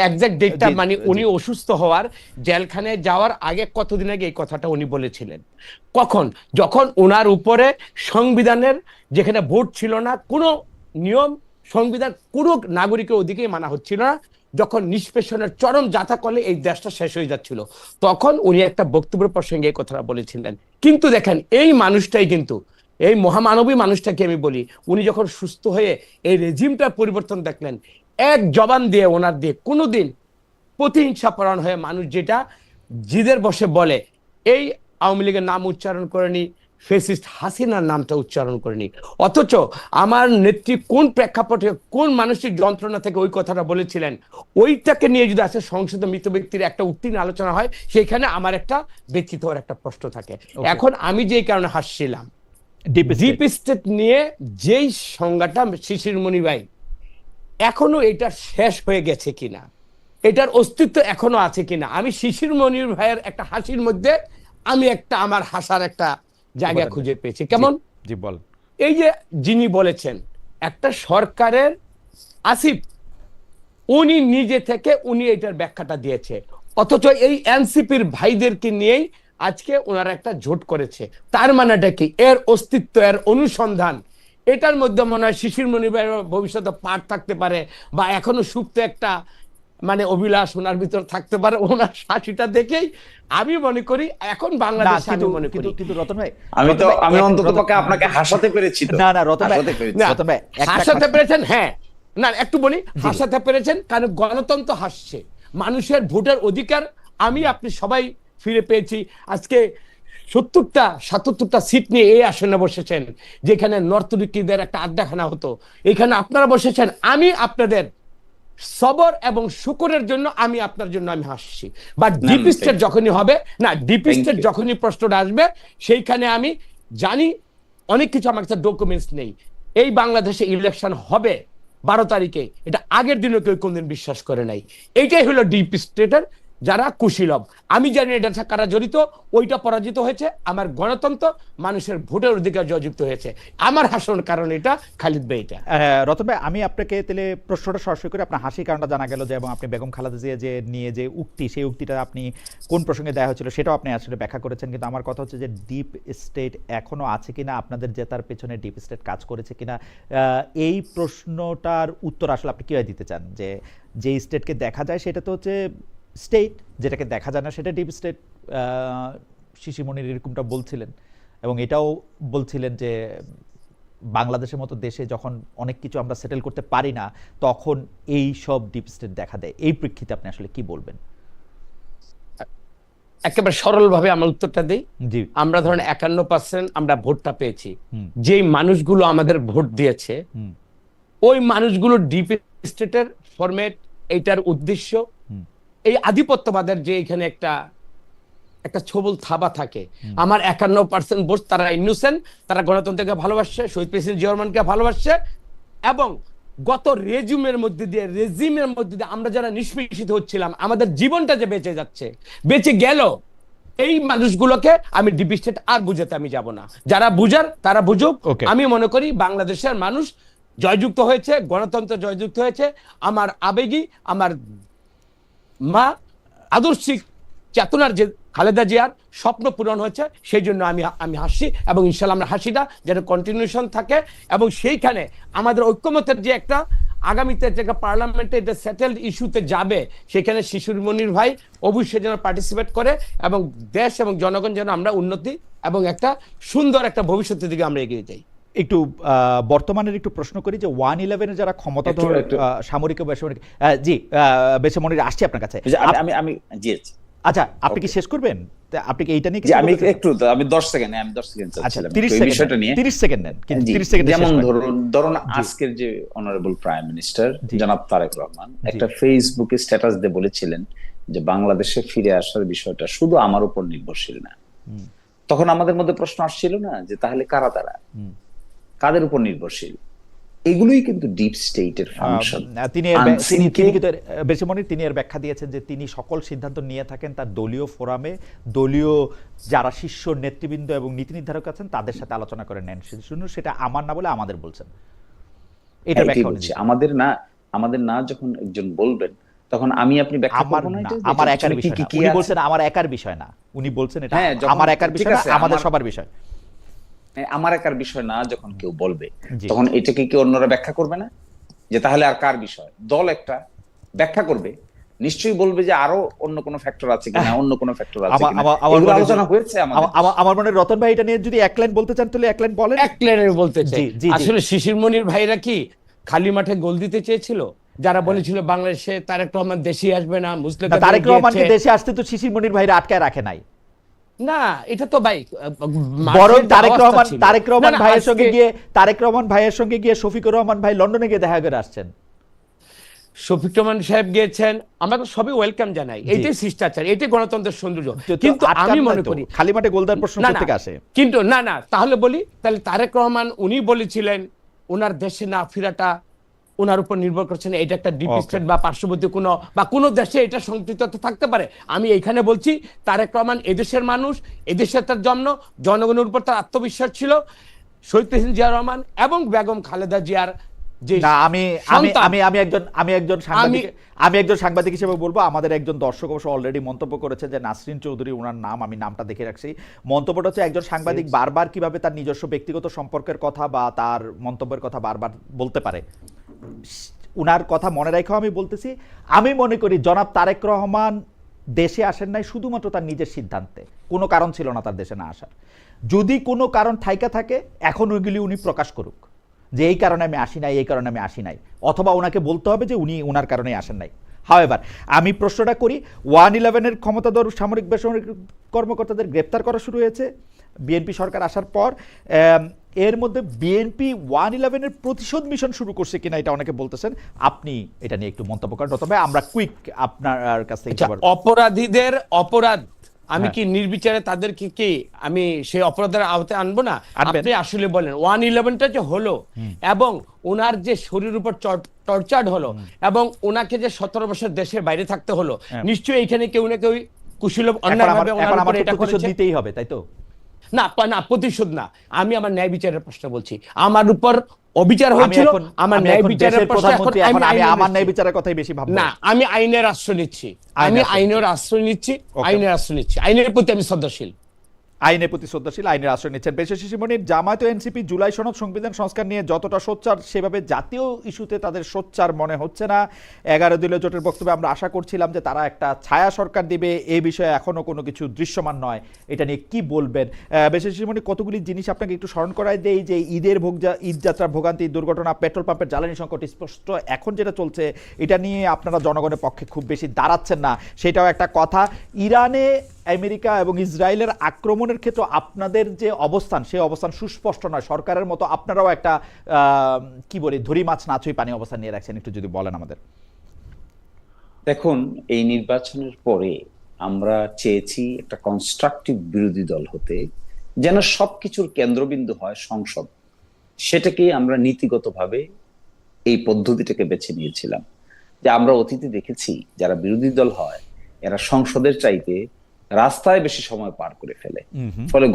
এক্সাক্ট ডেটটা, মানে উনি অসুস্থ হওয়ার, জেলখানায় যাওয়ার আগে কতদিন আগে এই কথাটা উনি বলেছিলেন। কখন? যখন ওনার উপরে সংবিধানের, যেখানে ভোট ছিল না, কোনো নিয়ম, সংবিধান কোনো নাগরিকের ওদিকে মানা হচ্ছিল না, যখন নিষ্পেষণের চরম যাতা করলে এই দেশটা শেষ হয়ে যাচ্ছিল, তখন উনি একটা বক্তব্যের প্রসঙ্গে এই কথাটা বলেছিলেন। কিন্তু দেখেন এই মানুষটাই কিন্তু, এই মহামানবী মানুষটাকে আমি বলি, উনি যখন সুস্থ হয়ে এই রেজিমটার পরিবর্তন দেখলেন, এক জবান দিয়ে ওনার দিয়ে কোনোদিন প্রতিহিংসা পরায়ণ হয়ে মানুষ যেটা জিদের বসে বলে, এই আওয়ামী লীগের নাম উচ্চারণ করেনি, ফেসিস্ট হাসিনার নামটা উচ্চারণ করেনি। অথচ আমার নেত্রী কোন প্রেক্ষাপটে, কোন মানসিক যন্ত্রণা থেকে ওই কথাটা বলেছিলেন, ওইটাকে নিয়ে যদি আসে সংসদে মৃত ব্যক্তির একটা উত্তীর্ণ আলোচনা হয়, সেখানে আমার একটা ব্যক্তিত্ব একটা প্রশ্ন থাকে। এখন আমি যেই কারণে হাসছিলাম, ডিপ স্টেট নিয়ে যেই সংজ্ঞাটা শিশির মনি ভাই, এখনো এটা শেষ হয়ে গেছে কিনা, এটার অস্তিত্ব এখনো আছে কিনা, আমি শিশির মনির ভাইয়ের একটা হাসির মধ্যে আমি একটা আমার হাসার একটা জায়গা খুঁজে পেয়েছি। কেমন? জি বল। এই যে যিনি বলেছেন একটা সরকারের আসিফ, উনি নিজে থেকে উনি এটার ব্যাখ্যাটা দিয়েছে, অথচ এই এনসিপির ভাইদেরকে নিয়েই আজকে ওনারা একটা জোট করেছে। তার মানেটা কি? এর অস্তিত্ব, এর অনুসন্ধান, এটার মধ্যে মনে হয় শিশির মনি ভাইয়ের ভবিষ্যতে পাঠ থাকতে পারে, বা এখনো সুপ্ত একটা মানে অভিলাষ ওনার ভিতর থাকতে পারে। ওনার হাসিটা দেখেই আমি মনে করি এখন বাংলাদেশে, আমি মনে করি, কিন্তু রতন ভাই, আমি অন্ততপক্ষে আপনাকে হাসাতে পেরেছি। না রতন ভাই হাসাতে পেরেছেন, হ্যাঁ, না একটু বলি, হাসাতে পেরেছেন কারণ গণতন্ত্র হাসছে, মানুষের ভোটের অধিকার আমি আপনি সবাই ফিরে পেয়েছি। আজকে ৭০-৭২টা সিট নিয়ে এই আসনে বসেছেন, যেখানে নর্তকীদের একটা আড্ডাখানা হতো, এখানে আপনারা বসেছেন। আমি আপনাদের সবর এবং শুকরের জন্য, আমি আপনার জন্য আমি হাসছি। বাট ডিপ স্টেট যখনই হবে না, ডিপ স্টেট যখনই প্রশ্নটা আসবে, সেইখানে আমি জানি অনেক কিছু আমার কাছে ডকুমেন্টস নেই। এই বাংলাদেশে ইলেকশন হবে 12 তারিখে, এটা আগের দিনও কেউ কোনদিন বিশ্বাস করে নাই। এইটাই হলো ডিপ স্টেটের যারা কুশীলব। আমি জানি এটা কারা জড়িত, ওইটা পরাজিত হয়েছে, আমার গণতন্ত্র, মানুষের ভোটের অধিকার জয়যুক্ত হয়েছে। আমার হাসন কারণ এটা খালিদ ভাই। এটা রতন ভাই, আমি আপনাকে তাহলে প্রশ্নটা সরাসরি করে, আপনার হাসির কারণটা জানা গেল যে, এবং আপনি বেগম খালেদা জিয়া যে নিয়ে যে উক্তি, সেই উক্তিটা আপনি কোন প্রসঙ্গে দেওয়া হয়েছিল সেটাও আপনি আসলে ব্যাখ্যা করেছেন। কিন্তু আমার কথা হচ্ছে যে ডিপ স্টেট এখনো আছে কিনা, আপনাদের জেতার পেছনে ডিপ স্টেট কাজ করেছে কিনা, এই প্রশ্নটার উত্তর আসলে আপনি কিভাবে দিতে চান? যে স্টেটকে দেখা যায় সেটা তো হচ্ছে স্টেট, যেটাকে দেখা যায় না সেটা ডিপ স্টেট। শিশির মনির এরকমটা বলছিলেন, এবং এটাও বলছিলেন যে বাংলাদেশের মতো দেশে যখন অনেক কিছু আমরা সেটেল করতে পারি না, তখন এই সব ডিপ স্টেট দেখা দেয়। এই প্রেক্ষিতে আপনি আসলে কি বলবেন? একেবারে সরল ভাবে আমার উত্তরটা দিই। জি, আমরা ধরেন 51% আমরা ভোটটা পেয়েছি, যেই মানুষগুলো আমাদের ভোট দিয়েছে, ওই মানুষগুলো ডিপ স্টেটের ফরম্যাট, এইটার উদ্দেশ্য, এই আধিপত্যবাদের যে এখানে একটা একটা ছবল থাবা থাকে। আমার 51% ভোট, তারা ইনোসেন্ট, তারা গণতন্ত্রকে ভালোবাসছে, শহীদ প্রেসিডেন্ট জিয়া রহমানকে ভালোবাসছে, এবং গত রেজিমের মধ্যে দিয়ে আমরা যারা নিষ্পেষিত হচ্ছিলাম, আমাদের জীবনটা যে বেঁচে যাচ্ছে, বেঁচে গেল, এই মানুষগুলোকে আমি ডিপ স্টেট আর বুঝাতে আমি যাব না। যারা বুঝার তারা বুঝুক। Okay. আমি মনে করি বাংলাদেশের মানুষ জয়যুক্ত হয়েছে, গণতন্ত্র জয়যুক্ত হয়েছে। আমার আবেগী, আমার মা আদর্শিক চেতনার যে খালেদা জিয়ার স্বপ্ন পূরণ হয়েছে, সেই জন্য আমি হাসি, এবং ইনশাল্লাহ আমরা হাসিটা যেন কন্টিনিউশন থাকে, এবং সেইখানে আমাদের ঐক্যমতের যে একটা আগামীতে যে পার্লামেন্টে এটা সেটেলড ইস্যুতে যাবে, সেখানে শিশুর মনির ভাই অবশ্যই যেন পার্টিসিপেট করে, এবং দেশ এবং জনগণ যেন আমরা উন্নতি এবং একটা সুন্দর একটা ভবিষ্যতের দিকে আমরা এগিয়ে যাই। একটু বর্তমানের একটু প্রশ্ন করি যে 111-এ যারা ক্ষমতাধর সামরিক ও বেসামরিক, জি বেসামরিক, আসছি আপনার কাছে। আমি জি আচ্ছা, আপনি কি শেষ করবেন? আপনি কি এইটা নিয়ে আমি একটু, আমি 10 সেকেন্ড চাচ্ছিলাম 30 এই সেকেন্ড, বিষয়টা নিয়ে। 30 সেকেন্ড নেন, কিন্তু 30 সেকেন্ড যেমন ধরুন আজকের যে অনারেবল প্রাইম মিনিস্টার জনাব তারেক রহমান একটা ফেসবুকে স্ট্যাটাস দিয়ে বলেছিলেন যে বাংলাদেশে ফিরে আসার বিষয়টা শুধু আমার উপর নির্ভরশীল না। তখন আমাদের মধ্যে প্রশ্ন আসছিল না যে তাহলে কারা তারা, কাদের উপর নির্ভরশীল? এগুলোই কিন্তু ডিপ স্টেটের ফাংশন। তিনি এর ব্যাখ্যা দিয়েছেন যে তিনি সকল সিদ্ধান্ত নিয়ে থাকেন তার দলীয় ফোরামে, দলীয় যারা শীর্ষ নেতৃবৃন্দ এবং নীতি নির্ধারক আছেন তাদের সাথে আলোচনা করে নেন। সেটা আমার না বলে আমাদের বলছেন। এটা ব্যাখ্যা হচ্ছে আমাদের না যখন একজন বলবেন, তখন আমি আপনি ব্যাখ্যা করব না, এটা আমার একার বিষয় না। উনি বলছেন আমার একার বিষয় না, উনি বলছেন এটা আমার একার বিষয় না, আমাদের সবার বিষয়। আমার একার বিষয় না যখন কেউ বলবে, তখন এটাকে কি অন্যরা ব্যাখ্যা করবে না? যে তাহলে আর কার বিষয়? দল একটা ব্যাখ্যা করবে, নিশ্চয়ই বলবে যে আরো অন্য কোনো ফ্যাক্টর আছে কিনা, অন্য কোনো ফ্যাক্টর আছে কিনা। এগুলো আলোচনা হয়েছে আমার মনে রতন ভাই এটা নিয়ে যদি এক লাইন বলতে চান তাহলে এক লাইন বলেন। এক লাইনে বলতে চাই, আসলে শিশির মনির ভাইরা কি খালি মাঠে গোল দিতে চেয়েছিল? যারা বলেছিল বাংলাদেশে তারেক রহমান দেশে আসবে না, মুসলিম তারেক রহমানকে দেশে আসতে তো শিশির মনির ভাইরা আটকায় রাখে নাই না, এটা তো ভাই বরং তারেক রহমান ভাইয়ের সঙ্গে গিয়ে শফিকুর রহমান ভাই লন্ডনে গিয়ে দেখা করে আসছেন। শফিক রহমান সাহেব গিয়েছেন, আমরা তো সবই ওয়েলকাম জানাই, এটাই শিষ্টাচার, এটাই গণতন্ত্রের সৌন্দর্য। কিন্তু আমি মনে করি খালি মাঠে গোলদার প্রশ্ন থেকে আসে। কিন্তু না তাহলে বলি, তাহলে তারেক রহমান উনি বলেছিলেন ওনার দেশে না ফেরাটা ওনার উপর নির্ভর করছে না, এটা একটা ডিপ স্টেট বা পার্শ্ববর্তী কোনো দেশে এটা সংযুক্ত থাকতে পারে। আমি এইখানে বলছি তারেক রহমান এদেশের মানুষ, এদেশে তার জন্ম, জনগণের উপর তার আত্মবিশ্বাস ছিল। শহীদ প্রেসিডেন্ট জিয়া রহমান এবং বেগম খালেদা জিয়ার যে আমি একজন সাংবাদিক হিসেবে বলবো, আমাদের একজন দর্শক অবশ্য অলরেডি মন্তব্য করেছে যে নাসরিন চৌধুরী, ওনার নাম, আমি নামটা দেখে রাখছি। মন্তব্যটা হচ্ছে একজন সাংবাদিক বারবার কিভাবে তার নিজস্ব ব্যক্তিগত সম্পর্কের কথা বা তার মন্তব্যের কথা বারবার বলতে পারে। উনার কথা মনে রেখেও আমি বলতেছি, আমি মনে করি জনাব তারেক রহমান দেশে আসেন নাই শুধুমাত্র তার নিজের সিদ্ধান্তে, কোনো কারণ ছিল না তার দেশে না আসার। যদি কোনো কারণ থাইকা থাকে এখন ওইগুলি উনি প্রকাশ করুক যে এই কারণে আমি আসি নাই, এই কারণে আমি আসি নাই, অথবা ওনাকে বলতে হবে যে উনি ওনার কারণে আসেন নাই। হাওয়েভার আমি প্রশ্নটা করি, 111-এর ক্ষমতাধর সামরিক বেসামরিক কর্মকর্তাদের গ্রেপ্তার করা শুরু হয়েছে বিএনপি সরকার আসার পর। এর মধ্যে বিএনপি 111-এর প্রতিশোধ মিশন শুরু করছে কিনা এটা অনেকে বলতেছেন। আপনি এটা নিয়ে একটু মন্তব্য করেন, তবে আমরা কুইক আপনার কাছ থেকে। অপরাধীদের অপরাধ আমি কি নির্বিচারে তাদেরকে কি আমি সেই অপরাধের আওতায় আনবো না? আপনি আসলে বলেন 111টা যে হলো এবং ওনার যে শরীরের উপর টর্চার্ড হলো এবং ওনাকে যে 17 বছর দেশের বাইরে থাকতে হলো, নিশ্চয়ই এখানে কেউ না কেউ কুশীলভ অন্যায়ভাবে ওনার উপর এটা করেছে। দিতেই হবে, তাই তো? না প্রতিশোধ না, আমি আমার ন্যায় বিচারের প্রশ্ন বলছি। আমার উপর অবিচার হয়েছিল, আমার ন্যায় বিচারের প্রশ্ন আমি আমার ন্যায় বিচারের কথাই বেশি ভাববো না। আমি আইনের আশ্রয় নিচ্ছি, আইনের প্রতি আমি শ্রদ্ধাশীল। আইনের প্রতি শ্রদ্ধাশীল, আইনের আশ্রয় নিচ্ছেন। বেশি শিশিমণির জামায়াত ও এনসিপি জুলাই সনদ সংবিধান সংস্কার নিয়ে যতটা সোচ্চার, সেভাবে জাতীয় ইস্যুতে তাদের সোচ্চার মনে হচ্ছে না। 11 দলীয় জোটের বক্তব্যে আমরা আশা করছিলাম যে তারা একটা ছায়া সরকার দিবে, এই বিষয়ে এখনো কোনো কিছু দৃশ্যমান নয়। এটা নিয়ে কি বলবেন? বেশি শিশিমণি, কতগুলি জিনিস আপনাকে একটু স্মরণ করায় দেই যে ঈদ যাত্রার ভোগান্তি, দুর্ঘটনা, পেট্রোল পাম্পের জ্বালানি সংকট, স্পষ্ট এখন যেটা চলছে এটা নিয়ে আপনারা জনগণের পক্ষে খুব বেশি দাঁড়াচ্ছেন না, সেটাও একটা কথা। ইরানে আমেরিকা এবং ইসরায়েলের আক্রমণের ক্ষেত্রে আপনাদের যে অবস্থান, সেই অবস্থান সুস্পষ্ট নয়। সরকারের মতো আপনারাও একটা কি বলি, ধরি মাছ না ছুঁই পানি অবস্থান নিয়ে রাখছেন, একটু যদি বলেন আমাদের। দেখুন, এই নির্বাচনের পরে আমরা চেয়েছি একটা কনস্ট্রাকটিভ বিরোধী দল হতে, যেন সবকিছুর কেন্দ্রবিন্দু হয় সংসদ। সেটাকেই আমরা নীতিগতভাবে এই পদ্ধতিটাকে বেছে নিয়েছিলাম। যে আমরা অতীতে দেখেছি যারা বিরোধী দল হয় এরা সংসদের চাইতে রাস্তায় বেশি সময় পার করে ফেলে, ফলে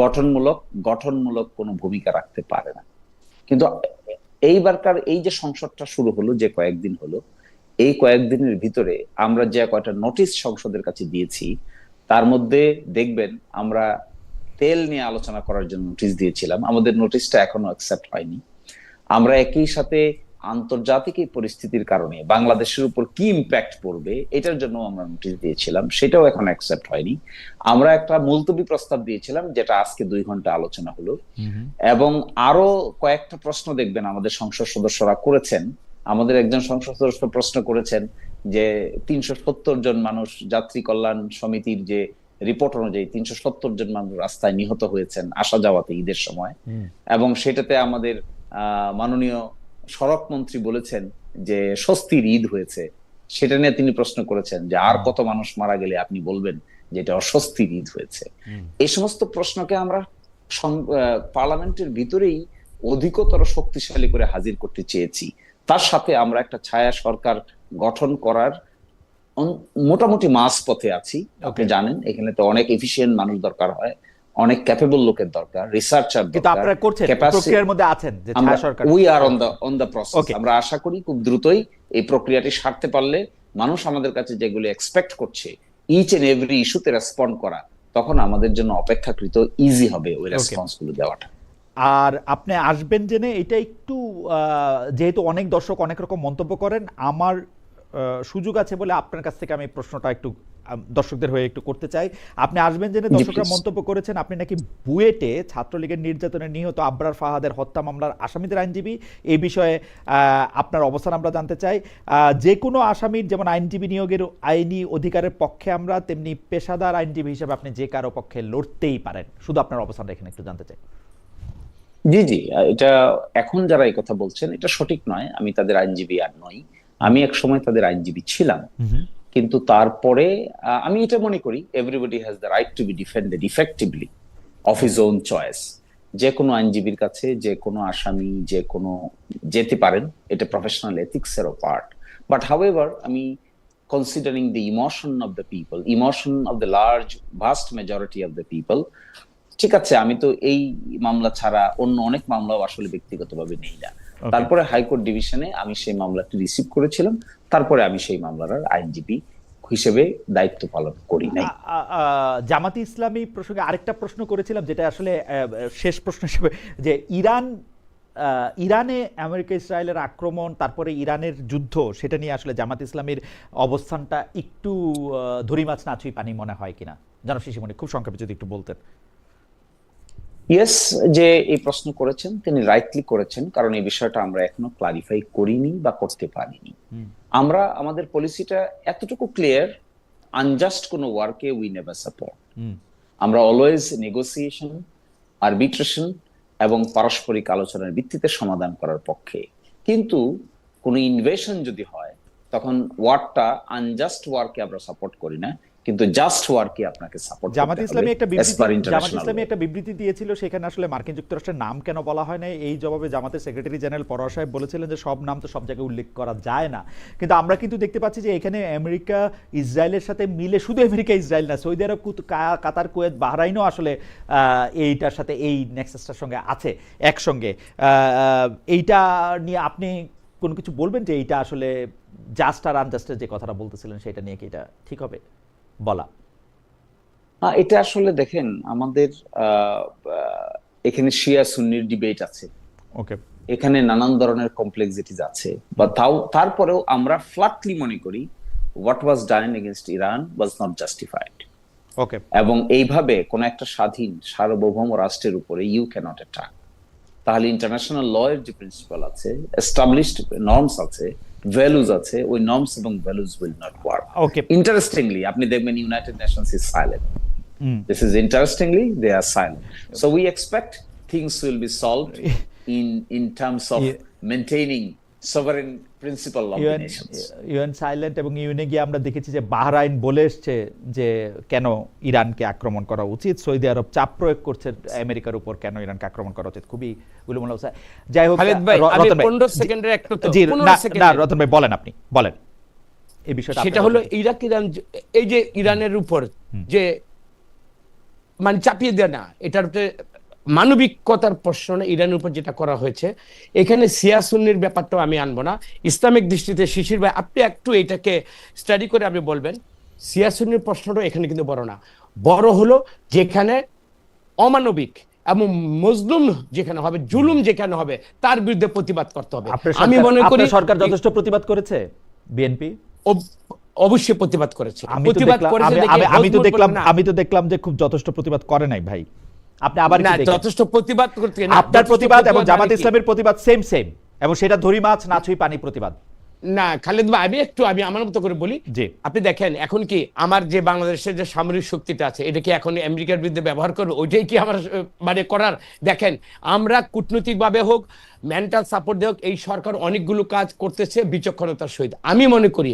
গঠনমূলক কোনো ভূমিকা রাখতে পারে না। কিন্তু এইবারকার এই যে সংসদটা শুরু হলো, যে কয়েকদিন হলো, এই কয়েকদিনের ভিতরে আমরা যে কয়টা নোটিশ সংসদের কাছে দিয়েছি, তার মধ্যে দেখবেন আমরা তেল নিয়ে আলোচনা করার জন্য নোটিশ দিয়েছিলাম, আমাদের নোটিশটা এখনো অ্যাকসেপ্ট হয়নি। আমরা একই সাথে আন্তর্জাতিক এই পরিস্থিতির কারণে বাংলাদেশের উপর কি ইম্প্যাক্ট পড়বে এটার জন্য আমরা নোটিশ দিয়েছিলাম, সেটাও এখন অ্যাকসেপ্ট হয়নি। আমরা একটা মুলতবি প্রস্তাব দিয়েছিলাম, যেটা আজকে 2 ঘন্টা আলোচনা হলো। এবং আরো কয়েকটা প্রশ্ন দেখবেন আমাদের সংসদ সদস্যরা করেছেন। আমাদের একজন সংসদ সদস্য প্রশ্ন করেছেন যে 370 জন মানুষ, যাত্রী কল্যাণ সমিতির যে রিপোর্ট অনুযায়ী 370 জন মানুষ রাস্তায় নিহত হয়েছেন আসা যাওয়াতে ঈদের সময়, এবং সেটাতে আমাদের মাননীয় সড়ক মন্ত্রী বলেছেন যে স্বস্তির ঈদ হয়েছে। সেটা নিয়ে তিনি প্রশ্ন করেছেন যে আর কত মানুষ মারা গেলে আপনি বলবেন যে এটা অস্বস্তির ঈদ হয়েছে। এই সমস্ত প্রশ্নকে আমরা পার্লামেন্টের ভিতরেই অধিকতর শক্তিশালী করে হাজির করতে চেয়েছি। তার সাথে আমরা একটা ছায়া সরকার গঠন করার মোটামুটি মাঝ পথে আছি। আপনি জানেন এখানে তো অনেক এফিশিয়েন্ট মানুষ দরকার হয়, অনেক ক্যাপেবল লোকের দরকার, রিসার্চার দরকার। কিন্তু আপনারা করছেন, প্রক্রিয়ার মধ্যে আছেন যে ছায়া সরকার। We are on the process. আমরা আশা করি খুব দ্রুতই এই প্রক্রিয়াটি সারতে পারলে মানুষ আমাদের কাছে যেগুলো এক্সপেক্ট করছে ইচ এন্ড এভরি ইস্যুতে রেসপন্ড করা, তখন আমাদের জন্য অপেক্ষাকৃত ইজি হবে ওই রেসপন্স গুলো দেওয়াটা। আর আপনি আসবেন জেনে এটা একটু, যেহেতু অনেক দর্শক অনেক রকম মন্তব্য করেন, আমার সুযোগ আছে বলে আপনার কাছ থেকে আমি প্রশ্নটা একটু দর্শকদের হয়ে একটু করতে চাই। আপনি আসবেন জেনে দর্শকরা মন্তব্য করেছেন আপনি নাকি বুয়েটে ছাত্রলীগের নির্যাতনে নিহত আবরার ফাহাদের হত্যা মামলার আসামিদের আইনজীবী। এই বিষয়ে আপনার অবস্থান আমরা জানতে চাই। যে কোনো আসামির যেমন আইনজীবী নিয়োগের আইনি অধিকারের পক্ষে আমরা, তেমনি পেশাদার আইনজীবী হিসেবে আপনি যে কারো পক্ষে লড়তেই পারেন। শুধু আপনার অবস্থানটা এখানে একটু জানতে চাই। জি জি, এটা এখন যারা এই কথা বলছেন এটা সঠিক নয়। আমি তাদের আইনজীবী আর নই, আমি এক সময় তাদের আইনজীবী ছিলাম। কিন্তু তারপরে আমি এটা মনে করি everybody has the right to be defended effectively of his own choice. যে কোনো আইনজীবীর কাছে যে কোনো আসামি যে কোনো যেতে পারেন, এটা প্রফেশনাল এথিক্স এরও পার্ট। বাট হাউএভার আমি considering the emotion of the people, emotion of the large vast majority of the people, ঠিক আছে, আমি তো এই মামলা ছাড়া অন্য অনেক মামলাও আসলে ব্যক্তিগতভাবে নেই না। তারপরে হাইকোর্ট ডিভিশনে আমি সেই মামলাটি রিসিভ করেছিলাম, তারপরে আমি সেই মামলার আইনজীবী হিসেবে দায়িত্ব পালন করি নাই। জামাতি ইসলামী প্রসঙ্গে আরেকটা প্রশ্ন করেছিলাম, যেটা আসলে শেষ প্রশ্ন হিসেবে, যে ইরানে আমেরিকা ইসরায়েলের আক্রমণ, তারপরে ইরানের যুদ্ধ, সেটা নিয়ে আসলে জামাত ইসলামীর অবস্থানটা একটু ধরি মাছ না ছুঁই পানি মনে হয় কিনা, জনাব শিশিরমণি খুব সংক্ষেপে যদি একটু বলতেন। ইয়েস, যে এই প্রশ্ন করেছেন তিনি রাইটলি করেছেন, কারণ এই বিষয়টা আমরা এখনো ক্লারিফাই করিনি বা করতে পারিনি। আমরা আমাদের পলিসিটা এতটুকু ক্লিয়ার, আনজাস্ট কোনো ওয়ার্কে উই নেভার সাপোর্ট। আমরা অলওয়েজ নেগোসিয়েশন, আরবিট্রেশন এবং পারস্পরিক আলোচনার ভিত্তিতে সমাধান করার পক্ষে। কিন্তু কোনো ইনভেশন যদি হয় তখন ওয়ার্কটা আনজাস্ট ওয়ার্কে আমরা সাপোর্ট করি না, কিন্তু জাস্ট ওয়ার্কে আপনাকে সাপোর্ট করতে হবে। জামাত ইসলামী একটা বিবৃতি দিয়েছিল, সেখানে আসলে মার্কিন যুক্তরাষ্ট্রের নাম কেন বলা হয় না, এই জবাবে জামাতের সেক্রেটারি জেনারেল পরোয়ার সাহেব বলেছিলেন যে সব নাম তো সব জায়গায় উল্লেখ করা যায় না। কিন্তু আমরা কিন্তু দেখতে পাচ্ছি যে এখানে আমেরিকা ইসরায়েলের সাথে মিলে, শুধু আমেরিকা ইসরায়েল না, সৌদি আরব, কাতার, কুয়েত, বাহরাইনও আসলে এইটার সাথে, এই নেক্সাসটার সঙ্গে আছে একসঙ্গে। এইটা নিয়ে আপনি কোনো কিছু বলবেন যে এইটা আসলে জাস্ট আর আনজাস্টের যে কথাটা বলতেছিলেন সেটা নিয়ে কি এটা ঠিক হবে বলা? এটা আসলে দেখেন, আমাদের এখানে শিয়া সুন্নির ডিবেট আছে, এখানে নানান ধরনের কমপ্লেক্সিটিস আছে, বা তারপরেও আমরা ফ্ল্যাটলি মনে করি what was done against Iran was not justified. এবং এইভাবে কোন একটা স্বাধীন সার্বভৌম রাষ্ট্রের উপরে ইউ ক্যানট অ্যাটাক। তাহলে ইন্টারন্যাশনাল ল এর যে প্রিন্সিপাল আছে, এস্টাবলিশড নর্মস আছে, ভ্যালুজ আছে, ওই নর্মস এবং values will not work. Interestingly আপনি দেখবেন United Nations is silent. This is interestingly they are silent. So we expect things will be solved in terms of maintaining sovereign principal of the Nations. UN silent এবং ইউএনএ গিয়ে আমরা দেখেছি যে Bahrain বলে এসছে যে কেন ইরানকে আক্রমণ করা উচিত, সৌদি আরব চাপ প্রয়োগ করছে আমেরিকার উপর কেন ইরানকে আক্রমণ করা উচিত, খুবই গুলুমুল অবস্থা। যাই হোক খালেদ ভাই, আমি রতন ভাই 15 সেকেন্ডের একটু তো জি 15 না সেকেন্ড, না রতন ভাই বলেন, আপনি বলেন এই বিষয়টা। সেটা হলো ইরান এই যে ইরানের উপর যে মানে চাপিয়ে দেয় না, এটার মানবিকতার প্রশ্ন না, ইরানের উপর যেটা করা হয়েছে এখানে শিয়া সুন্নির ব্যাপারটাও আমি আনবো না। ইসলামিক দৃষ্টিতে শিশির ভাই আপনি একটু এটাকে স্টাডি করে আপনি বলবেন, শিয়া সুন্নির প্রশ্নটা এখানে কিন্তু বড় না, বড় হলো যেখানে অমানবিক এবং মজলুম যেখানে হবে, জুলুম যেখানে হবে তার বিরুদ্ধে প্রতিবাদ করতে হবে। আমি মনে করি সরকার যথেষ্ট প্রতিবাদ করেছে, বিএনপি অবশ্যই প্রতিবাদ করেছে। আমি তো দেখলাম যে খুব যথেষ্ট প্রতিবাদ করে নাই ভাই। আপনি আবার না, যথেষ্ট প্রতিবাদ করতে না, আপনার প্রতিবাদ এবং জামাত ইসলামের প্রতিবাদ সেম সেম, এবং সেটা ধরি মাছ না ছুঁই পানি প্রতিবাদ না। খালেদ ভাই আমি আমার মতো করে বলি, আপনি দেখেন এখন কি আমার যে বাংলাদেশের যে সামরিক শক্তিটা আছে এটা কি এখন আমেরিকার বিরুদ্ধে ব্যবহার করবে, ওইটাই কি আমার মানে করার? দেখেন আমরা কূটনৈতিকভাবে হোক, মেন্টাল সাপোর্ট দেওয়া হোক, এই সরকার অনেকগুলো কাজ করতেছে বিচক্ষণতার সহিত। আমি মনে করি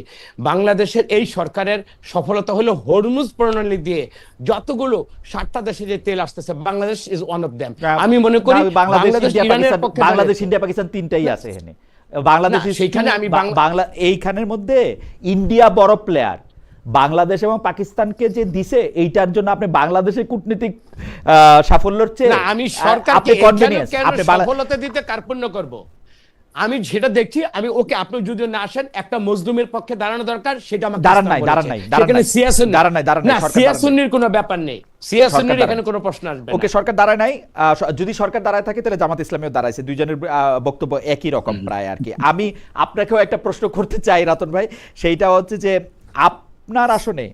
বাংলাদেশের এই সরকারের সফলতা হলো হরমুজ প্রণালী দিয়ে যতগুলো 60টা দেশে যে তেল আসতেছে, Bangladesh is one of them. আমি মনে করি বাংলাদেশ ইরানের পক্ষে, বাংলাদেশ ইন্ডিয়া পাকিস্তান তিনটাই আছে এখানে। বাংলাদেশ সেইখানে আমি বাংলা এইখানের মধ্যে ইন্ডিয়া বড় প্লেয়ার, বাংলাদেশ এবং পাকিস্তানকে যে দিছে এইটার জন্য আপনি বাংলাদেশের কূটনীতিক সাফল্যের চেয়ে আমি সরকারকে সফলতা দিতে কার্পণ্য করব। আমি যেটা দেখছি আমি ওকে, আপনি যদি না আসেন একটা মজলুমের পক্ষে দাঁড়ানো দরকার, সেটা আমাকে দাঁড়ান নাই সেখানে সিয়াসুন্নির কোনো ব্যাপার নেই, সিয়াসুন্নির এখানে কোনো প্রশ্ন আসবে না। ওকে, সরকার দাঁড়ায় নাই। যদি সরকার দাঁড়ায় থাকে তাহলে জামাত ইসলামীও দাঁড়াইছে, দুইজনের বক্তব্য একই রকম প্রায় আর কি। আমি আপনাকেও একটা প্রশ্ন করতে চাই রতন ভাই, সেইটা হচ্ছে যে আপনার আসনে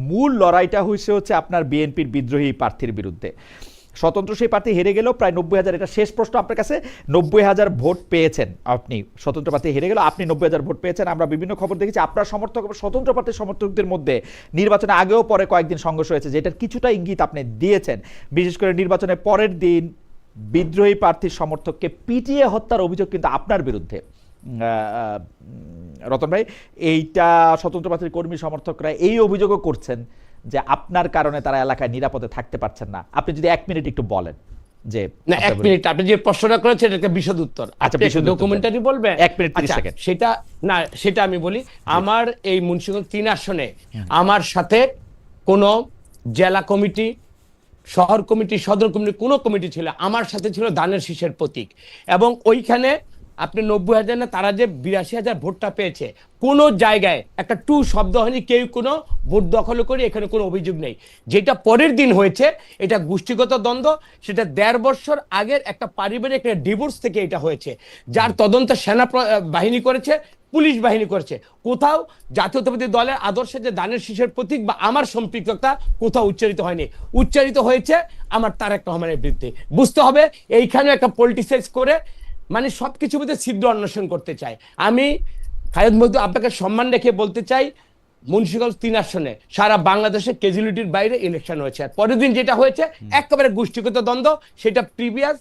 মূল লড়াইটা হচ্ছে আপনার বিএনপির বিদ্রোহী প্রার্থীর বিরুদ্ধে। স্বতন্ত্র সেই প্রার্থী হেরে গেল প্রায় 90,000, এটা শেষ প্রশ্ন আপনার কাছে, 90,000 ভোট পেয়েছেন আপনি, স্বতন্ত্র প্রার্থী হেরে গেল, আপনি 90,000 ভোট পেয়েছেন। আমরা বিভিন্ন খবর দেখেছি আপনার সমর্থক এবং স্বতন্ত্র প্রার্থীর সমর্থকদের মধ্যে নির্বাচনে আগেও পরে কয়েকদিন সংঘর্ষ হয়েছে, যেটার কিছুটা ইঙ্গিত আপনি দিয়েছেন। বিশেষ করে নির্বাচনের পরের দিন বিদ্রোহী প্রার্থীর সমর্থককে পিটিয়ে হত্যার অভিযোগ কিন্তু আপনার বিরুদ্ধে। রতন ভাই, এইটা স্বতন্ত্র প্রার্থীর কর্মী সমর্থকরা এই অভিযোগও করছেন যে আপনার কারণে তারা এলাকায় নিরাপদে থাকতে পারছেন না। আপনি যদি 1 মিনিট একটু বলেন যে না, 1 মিনিট আপনি যে প্রশ্নটা করেছেন এটা একটা বিশদ উত্তর। আচ্ছা, ডকুমেন্টারি বলবেন 1 মিনিট 30 সেকেন্ড। সেটা না, সেটা আমি বলি, আমার এই মুন্সিগঞ্জ 3 আসনে আমার সাথে কোনো জেলা কমিটি, শহর কমিটি, সদর কমিটি, কোনো কমিটি ছিল, আমার সাথে ছিল ধানের শীষের প্রতীক। এবং ওইখানে আপনি 90,000 না, তারা যে 82,000 ভোটটা পেয়েছে, কোনো জায়গায় একটা টু শব্দ হয়নি, কেউ কোনো ভোট দখল করে, এখানে কোনো অভিযোগ নেই। যেটা পরের দিন হয়েছে এটা গোষ্ঠীগত দ্বন্দ্ব, সেটা 1.5 বছর আগের একটা পারিবারিক একটা ডিভোর্স থেকে এটা হয়েছে, যার তদন্ত সেনা বাহিনী করেছে, পুলিশ বাহিনী করেছে। কোথাও জাতীয়তাবাদী দলের আদর্শে যে ধানের শীষের প্রতীক বা আমার সম্পৃক্ততা কোথাও উচ্চারিত হয়নি, উচ্চারিত হয়েছে আমার তারেক রহমানের বিরুদ্ধে। বুঝতে হবে এইখানে একটা পলিটিসাইজ করে মানে সবকিছু মধ্যে ছিদ্র অন্বেষণ করতে চায়। আমি খালেদ মহদুদ আপনাকে সম্মান রেখে বলতে চাই, মুন্সিগঞ্জ 3 আসনে সারা বাংলাদেশে ক্যাজুয়ালিটির বাইরে ইলেকশন হয়েছে। পরের দিন যেটা হয়েছে একেবারে গোষ্ঠীগত দ্বন্দ্ব, সেটা প্রিভিয়াস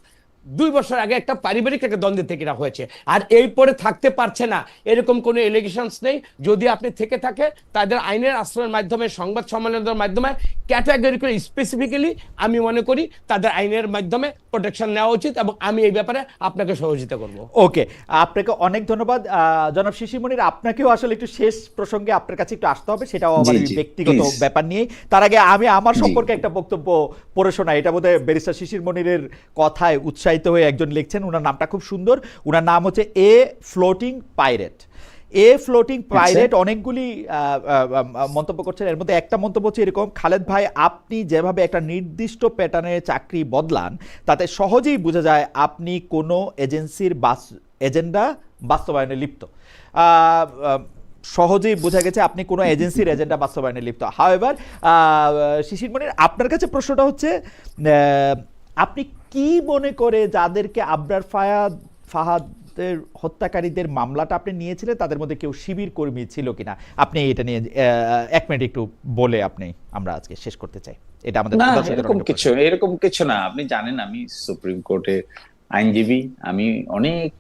2 বছর আগে একটা পারিবারিক একটা দ্বন্দ্ব থেকে এটা হয়েছে। আর এই পরে থাকতে পারছে না এরকম কোনো এলিগেশনস নেই। যদি আপনি থেকে থাকে তাদের আইনের আশ্রয়ের মাধ্যমে, সংবাদ সম্মেলনের মাধ্যমে ক্যাটাগরি করে স্পেসিফিক্যালি আমি মনে করি তাদের আইনের মাধ্যমে প্রোটেকশন নেওয়া উচিত, এবং আমি এই ব্যাপারে আপনাকে সহযোগিতা করব। ওকে, আপনাকে অনেক ধন্যবাদ জনাব শিশির মনির। আপনাকেও আসলে একটু শেষ প্রসঙ্গে আপনার কাছে একটু আসতে হবে, সেটাও আমার ব্যক্তিগত ব্যাপার নিয়ে। তার আগে আমি আমার সম্পর্কে একটা বক্তব্য পড়ে শোনাই। এটা বোধহয় ব্যারিস্টার শিশির মনিরের কথায় উৎসাহিত হয়ে একজন লিখছেন, ওনার নামটা খুব সুন্দর, ওনার নাম হচ্ছে এ ফ্লোটিং পাইরেট। এ ফ্লোটিং পাইরেট অনেকগুলি মন্তব্য করছেন, এর মধ্যে একটা মন্তব্য হচ্ছে এরকম: খালেদ ভাই, আপনি যেভাবে একটা নির্দিষ্ট প্যাটার্নের চাকরি বদলান তাতে সহজেই বোঝা যায় আপনি কোনো এজেন্সির এজেন্ডা বাস্তবায়নে লিপ্ত। সহজেই বোঝা গেছে আপনি কোনো এজেন্সির এজেন্ডা বাস্তবায়নে লিপ্ত। হাওয়েভার শিশির মনির, আপনার কাছে প্রশ্নটা হচ্ছে, আপনি কি মনে করে যাদেরকে আবরার ফাহাদের হত্যাকারীদের মামলাটা আপনি নিয়েছিলেন তাদের মধ্যে কেউ শিবির কর্মী ছিল কিনা? আপনি এটা নিয়ে 1 মিনিট একটু বলে আমরা আজকে শেষ করতে চাই। এটা আমাদের এরকম কিছু না। আপনি জানেন আমি সুপ্রিম কোর্টের আইনজীবী, আমি অনেক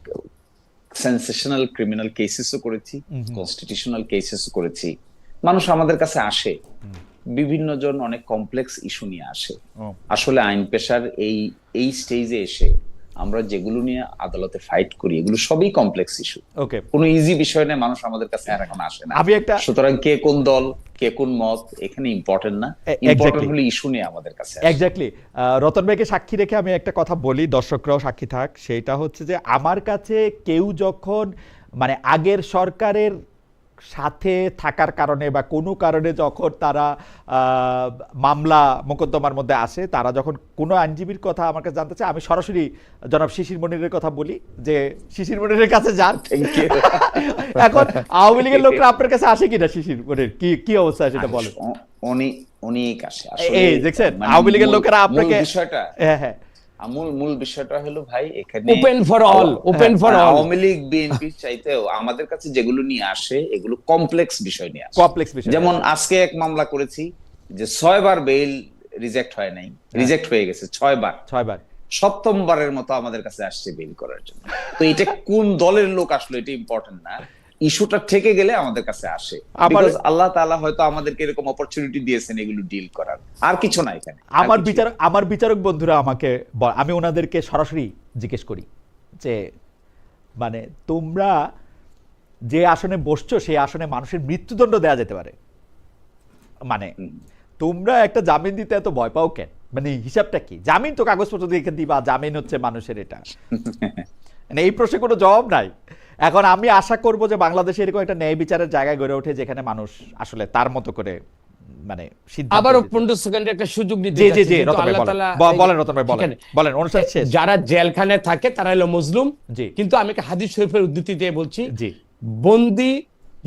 সেন্সেশনাল ক্রিমিনাল কেসেসও করেছি, কনস্টিটিউশনাল কেসেসও করেছি। মানুষ আমাদের কাছে আসে, বিভিন্ন জন অনেক কমপ্লেক্স ইস্যু নিয়ে আসে। আসলে আইন পেশার এই স্টেজে এসে আমরা যেগুলো নিয়ে আদালতে ফাইট করি এগুলো সবই কমপ্লেক্স ইস্যু। ওকে, কোনো ইজি বিষয় নিয়ে মানুষ আমাদের কাছে আর এখন আসে না। আমি একটা সুতরাং কে কোন দল, কে কোন মত এখানে ইম্পর্টেন্ট না, ইম্পর্টেন্ট হলো ইস্যু নিয়ে আমাদের কাছে আসে। এক্স্যাক্টলি রতন ভাইকে সাক্ষী রেখে আমি একটা কথা বলি, দর্শকরাও সাক্ষী থাক। সেটা হচ্ছে যে আমার কাছে কেউ যখন মানে আগের সরকারের সাথে থাকার কারণে বা কোনো কারণে যখন তারা মামলা মোকদ্দমার মধ্যে আসে, তারা যখন কোনো আইনজীবীর কথা আমার কাছে জানতে চায়, আমি সরাসরি জনাব শিশির মনিরের কথা বলি যে শিশির মনিরের কাছে যান। এখন আওয়ামী লীগের লোকরা আপনার কাছে আসে কিনা শিশির মনির, কি অবস্থা সেটা বলেন। অনেক আসে এই দেখছেন আওয়ামী লীগের লোকেরা আপনাকে বিষয়টা, হ্যাঁ মূল বিষয়টা হলো ভাই এখানে open for all, open for all. Awami League BNP চাইতেও আমাদের কাছে যেগুলো নিয়ে আসে এগুলো কমপ্লেক্স বিষয় নিয়ে আসে। কমপ্লেক্স বিষয়। যেমন আজকে এক মামলা করেছি যে 6 বার বেইল রিজেক্ট হয় নাই, রিজেক্ট হয়ে গেছে 6 বার। 6 বার 7ম বারের মতো আমাদের কাছে আসছে বেইল করার জন্য। তো এটা কোন দলের লোক আসলো এটা ইম্পর্টেন্ট না, ইস্যুটা থেকে গেলে আমাদের কাছে আসে। বিকজ আল্লাহ তাআলা হয়তো আমাদেরকে এরকম অপরচুনিটি দিয়েছেন এগুলো ডিল করার, আর কিছু না এখানে। আমার বিচারক বন্ধুরা আমাকে আমি ওনাদেরকে সরাসরি জিজ্ঞেস করি যে মানে তোমরা যে আসনে বসছো সেই আসনে মানুষের মৃত্যুদণ্ড দেওয়া যেতে পারে, মানে তোমরা একটা জামিন দিতে এত ভয় পাও কেন? মানে হিসাবটা কি? জামিন তো কাগজপত্র দিয়ে দিবা, জামিন হচ্ছে মানুষের, এটা মানে এই প্রশ্নে কোনো জবাব নাই। এখন আমি আশা করব যে বাংলাদেশে এরকম একটা ন্যায় বিচারের জায়গায় গড়ে ওঠে যেখানে মানুষ আসলে তার মতো করে মানে আবারও 15 সেকেন্ডে একটা সুযোগ দিতে জি জি রতন ভাই বলেন, রতন ভাই বলেন অনুষ্ঠান শেষ। যারা জেলখানায় থাকে তারা হলো মজলুম, জি, কিন্তু আমি একটা হাদিস শরীফের উদ্ধৃতি দিয়ে বলছি, জি, বন্দি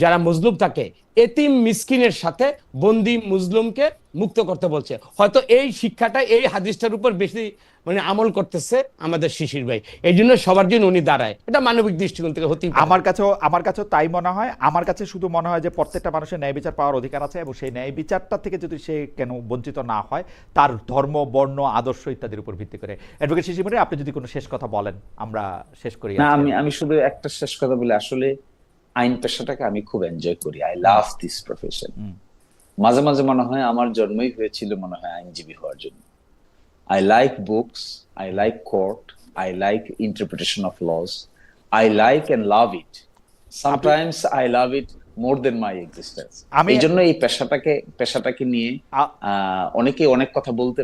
যারা মজলুম থাকে এতিম মিসকিনের সাথে বন্দি মজলুমকে মুক্ত করতে বলছে। হয়তো এই শিক্ষাটা এই হাদিসটার উপর বেশি মানে আমল করতেছে আমাদের শিশির ভাই, এই জন্য সবার জন্য উনি দাঁড়ায়। এটা মানবিক দৃষ্টিকোণ থেকে হতেই পারে। আমার কাছেও তাই মনে হয়। আমার কাছে শুধু মনে হয় যে প্রত্যেকটা মানুষের ন্যায় বিচার পাওয়ার অধিকার আছে, এবং সেই ন্যায় বিচারটা থেকে যদি সে কেন বঞ্চিত না হয় তার ধর্ম, বর্ণ, আদর্শ ইত্যাদির উপর ভিত্তি করে। অ্যাডভোকেট শিশির মনির, আপনি যদি কোনো শেষ কথা বলেন আমরা শেষ করি। না, আমি শুধু একটা শেষ কথা বলি, আসলে আইন পেশাটাকে আমি খুব এনজয় করি। I love this profession. মাঝে মাঝে মনে হয় আমার জন্মই হয়েছিল মনে হয় আইনজীবী হওয়ার জন্য। I like books, I like court, I like interpretation of laws. I like and love it. Sometimes I love it more than my existence. এই জন্য এই পেশাটাকে নিয়ে অনেকে অনেক কথা বলতে